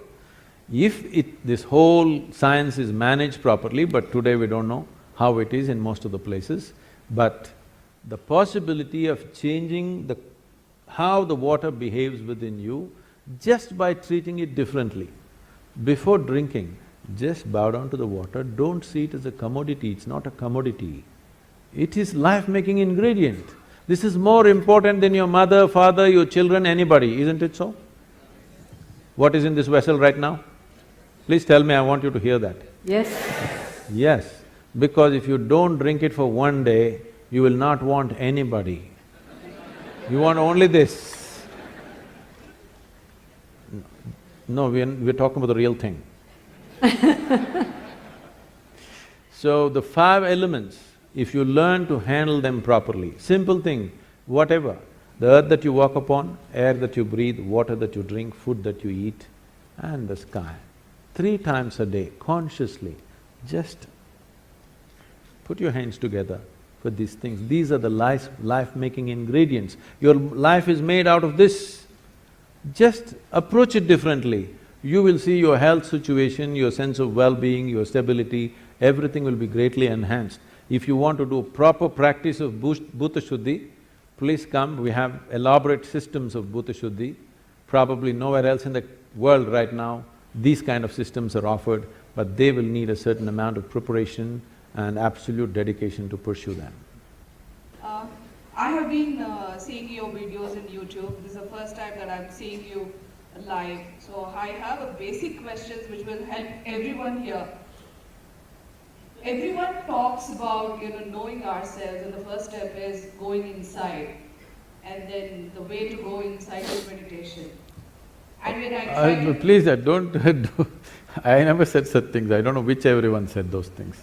If this whole science is managed properly, but today we don't know how it is in most of the places, but the possibility of changing how the water behaves within you just by treating it differently. Before drinking, just bow down to the water, don't see it as a commodity, it's not a commodity. It is life-making ingredient. This is more important than your mother, father, your children, anybody, isn't it so? What is in this vessel right now? Please tell me, I want you to hear that. Yes. Yes, because if you don't drink it for 1 day, you will not want anybody. You want only this. No, we're talking about the real thing. So the 5 elements, if you learn to handle them properly, simple thing, whatever, the earth that you walk upon, air that you breathe, water that you drink, food that you eat, and the sky. 3 times a day, consciously, just put your hands together for these things. These are the life-making ingredients. Your life is made out of this. Just approach it differently. You will see your health situation, your sense of well-being, your stability, everything will be greatly enhanced. If you want to do proper practice of Bhuta Shuddhi, please come, we have elaborate systems of Bhuta Shuddhi. Probably nowhere else in the world right now these kind of systems are offered, but they will need a certain amount of preparation and absolute dedication to pursue them. I have been seeing your videos in YouTube. This is the first time that I'm seeing you live. So I have a basic questions which will help everyone here. Everyone talks about, knowing ourselves, and the first step is going inside. And then the way to go inside is meditation. And when I please, don't I never said such things. I don't know which everyone said those things.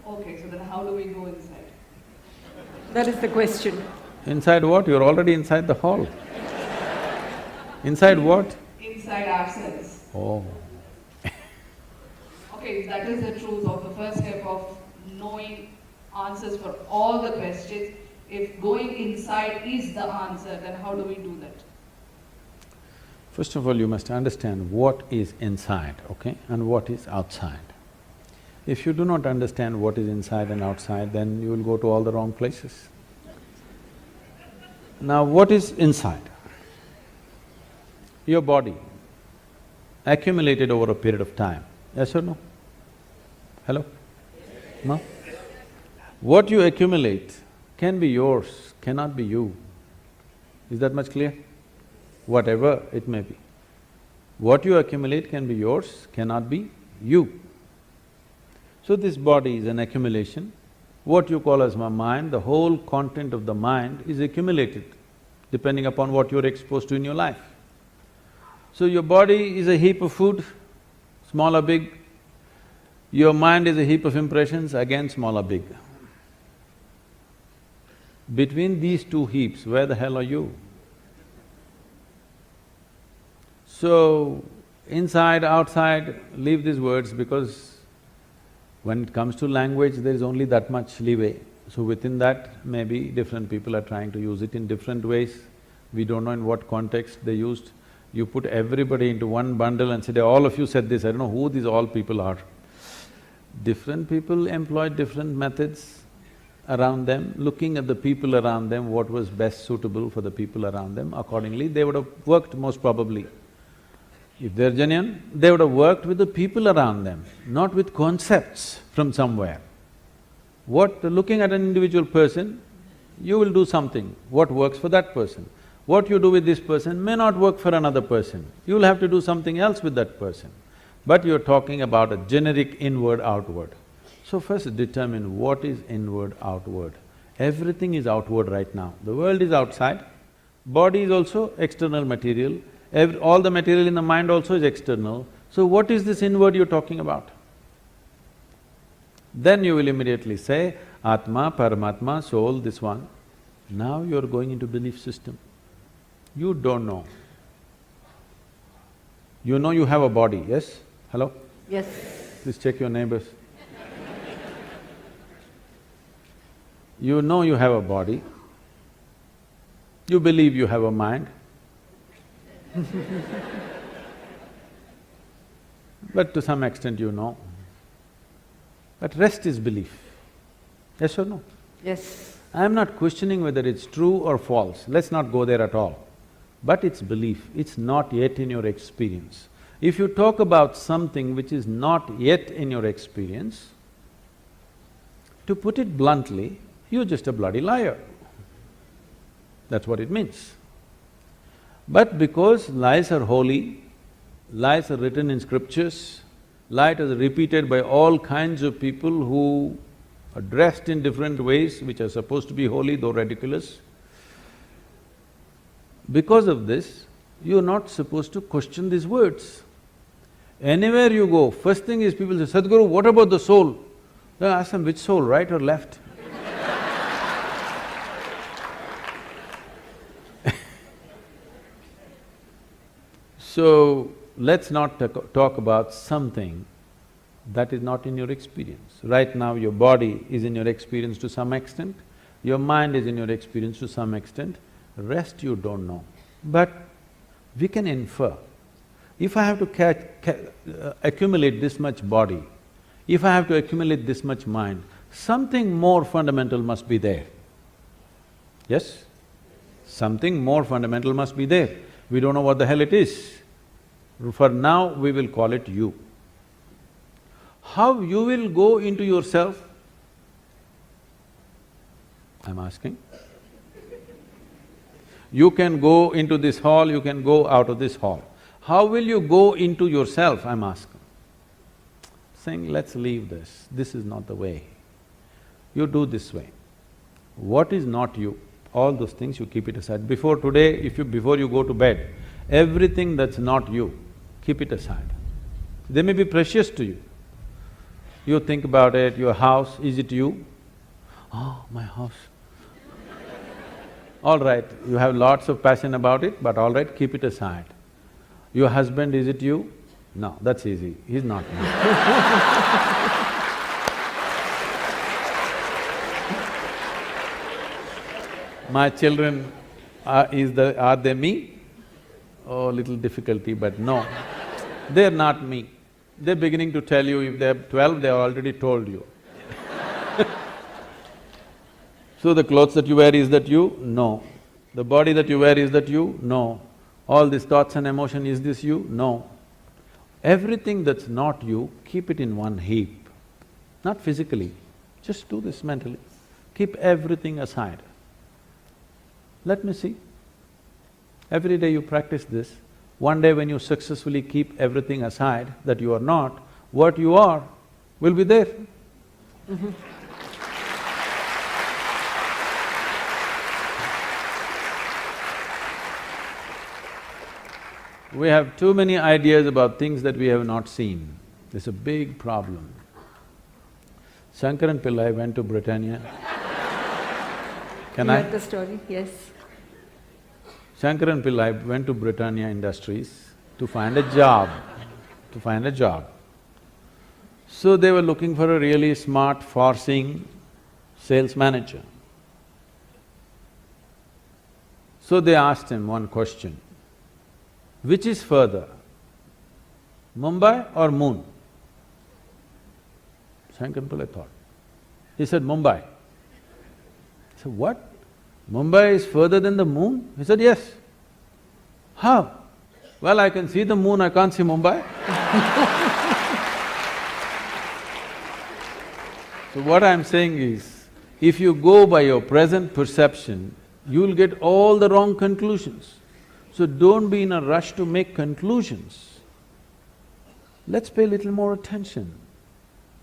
Okay, so then how do we go inside? That is the question. Inside what? You're already inside the hall. Inside what? Inside ourselves. Oh. Okay, that is the truth of the first step of knowing answers for all the questions. If going inside is the answer, then how do we do that? First of all, you must understand what is inside, okay, and what is outside. If you do not understand what is inside and outside, then you will go to all the wrong places. Now, what is inside? Your body, accumulated over a period of time, yes or no? Hello? No? What you accumulate can be yours, cannot be you. Is that much clear? Whatever it may be. What you accumulate can be yours, cannot be you. So this body is an accumulation. What you call as my mind, the whole content of the mind is accumulated depending upon what you're exposed to in your life. So your body is a heap of food, small or big. Your mind is a heap of impressions, again small or big. Between these two heaps, where the hell are you? So, inside, outside, leave these words because when it comes to language, there is only that much leeway. So within that, maybe different people are trying to use it in different ways. We don't know in what context they used. You put everybody into one bundle and said, all of you said this, I don't know who these all people are. Different people employed different methods around them, looking at the people around them, what was best suitable for the people around them, accordingly they would have worked most probably. If they're genuine, they would have worked with the people around them, not with concepts from somewhere. Looking at an individual person, you will do something, what works for that person. What you do with this person may not work for another person, you'll have to do something else with that person. But you're talking about a generic inward-outward. So first determine what is inward-outward. Everything is outward right now. The world is outside, body is also external material, all the material in the mind also is external. So what is this inward you're talking about? Then you will immediately say, Atma, Paramatma, soul, this one. Now you're going into belief system. You don't know. You know you have a body, yes? Hello? Yes. Please check your neighbors. You know you have a body, you believe you have a mind, but to some extent you know. But rest is belief, yes or no? Yes. I'm not questioning whether it's true or false, let's not go there at all. But it's belief, it's not yet in your experience. If you talk about something which is not yet in your experience, to put it bluntly, you're just a bloody liar. That's what it means. But because lies are holy, lies are written in scriptures, lies are repeated by all kinds of people who are dressed in different ways which are supposed to be holy though ridiculous, because of this, you're not supposed to question these words. Anywhere you go, first thing is people say, Sadhguru, what about the soul? Then ask them, which soul, right or left? So, let's not talk about something that is not in your experience. Right now your body is in your experience to some extent, your mind is in your experience to some extent, rest you don't know. But we can infer. If I have to accumulate this much body, if I have to accumulate this much mind, something more fundamental must be there. Yes? Something more fundamental must be there. We don't know what the hell it is. For now, we will call it you. How you will go into yourself? I'm asking. You can go into this hall, you can go out of this hall. How will you go into yourself, I'm asking? Saying, let's leave this, this is not the way. You do this way. What is not you? All those things you keep it aside. Before today, before you go to bed, everything that's not you, keep it aside. They may be precious to you. You think about it, your house, is it you? Oh, my house. All right, you have lots of passion about it, but all right, keep it aside. Your husband, is it you? No, that's easy, he's not me. My children, are they me? Oh, little difficulty, but no, they're not me. They're beginning to tell you, if they're 12, they've already told you. So the clothes that you wear, is that you? No. The body that you wear, is that you? No. All these thoughts and emotion, is this you? No. Everything that's not you, keep it in one heap. not physically, just do this mentally. Keep everything aside. Let me see. Every day you practice this, one day when you successfully keep everything aside that you are not, what you are will be there. We have too many ideas about things that we have not seen. It's a big problem. Shankaran Pillai went to Britannia. Can You I? heard the story, yes. Shankaran Pillai went to Britannia Industries to find a job, So they were looking for a really smart, far-seeing sales manager. So they asked him one question, which is further, Mumbai or moon? Shankaran Pillai thought. He said, Mumbai. He said, what? Mumbai is further than the moon? He said, yes. How? Well, I can see the moon, I can't see Mumbai. So what I'm saying is, if you go by your present perception, you'll get all the wrong conclusions. So don't be in a rush to make conclusions. Let's pay a little more attention.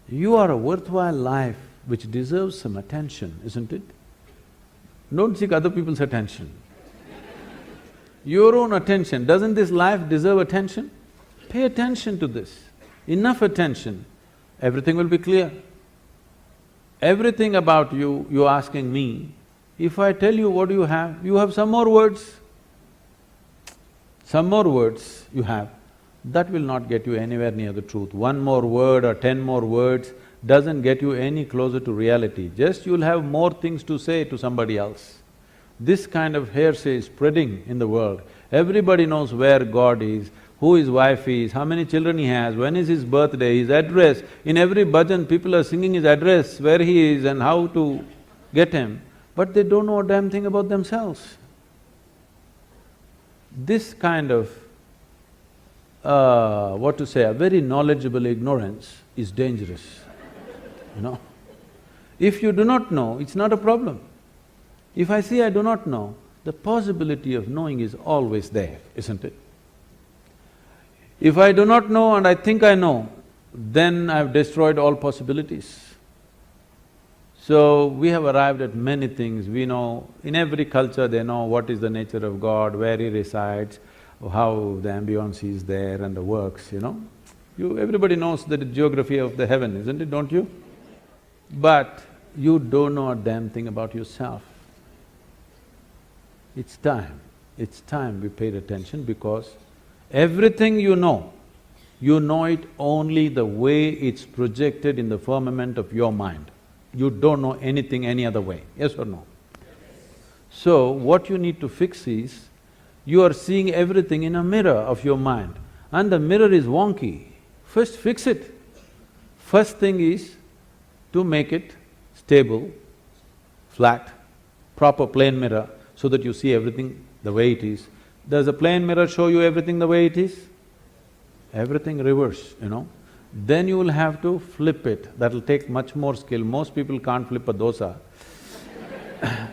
You are a worthwhile life which deserves some attention, isn't it? Don't seek other people's attention. Your own attention, doesn't this life deserve attention? Pay attention to this. Enough attention, everything will be clear. Everything about you, you're asking me, if I tell you what you have some more words. Some more words you have, that will not get you anywhere near the truth. One more word or 10 more words doesn't get you any closer to reality, just you'll have more things to say to somebody else. This kind of hearsay is spreading in the world. Everybody knows where God is, who his wife is, how many children he has, when is his birthday, his address. In every bhajan, people are singing his address, where he is and how to get him, but they don't know a damn thing about themselves. This kind of, a very knowledgeable ignorance is dangerous, you know. If you do not know, it's not a problem. If I say I do not know, the possibility of knowing is always there, isn't it? If I do not know and I think I know, then I've destroyed all possibilities. So, we have arrived at many things, we know, in every culture they know what is the nature of God, where he resides, how the ambience is there and the works, you know. Everybody knows the geography of the heaven, isn't it, don't you? But you don't know a damn thing about yourself. It's time we paid attention because everything you know it only the way it's projected in the firmament of your mind. You don't know anything any other way, yes or no? So, what you need to fix is, you are seeing everything in a mirror of your mind and the mirror is wonky. First fix it. First thing is to make it stable, flat, proper plane mirror so that you see everything the way it is. Does a plane mirror show you everything the way it is? Everything reverse, you know. Then you will have to flip it, that'll take much more skill. Most people can't flip a dosa.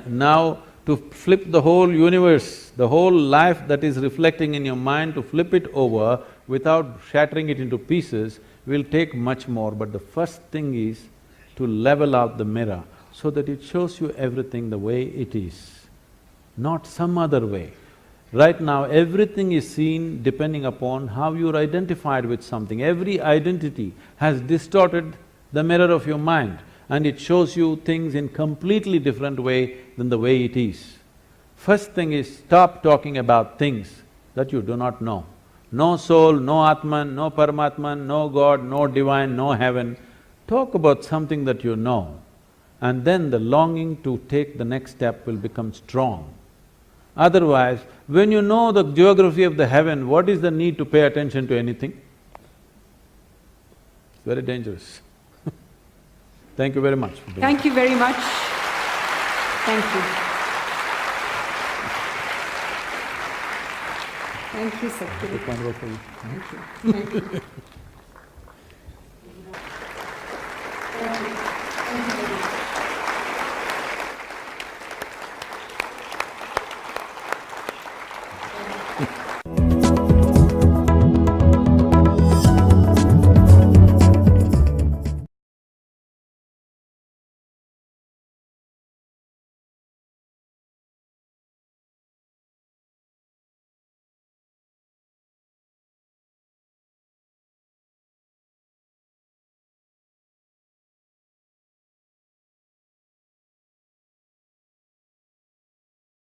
Now, to flip the whole universe, the whole life that is reflecting in your mind, to flip it over without shattering it into pieces will take much more, but the first thing is to level out the mirror so that it shows you everything the way it is, not some other way. Right now, everything is seen depending upon how you're identified with something. Every identity has distorted the mirror of your mind and it shows you things in completely different way than the way it is. First thing is, stop talking about things that you do not know. No soul, no Atman, no Paramatman, no God, no divine, no heaven. Talk about something that you know, and then the longing to take the next step will become strong. Otherwise, when you know the geography of the heaven, what is the need to pay attention to anything? It's very dangerous. Thank you very much for being Thank you very much. Thank you. Thank you, Sadhguru. Quick one, roll for you. Thank you. Thank you.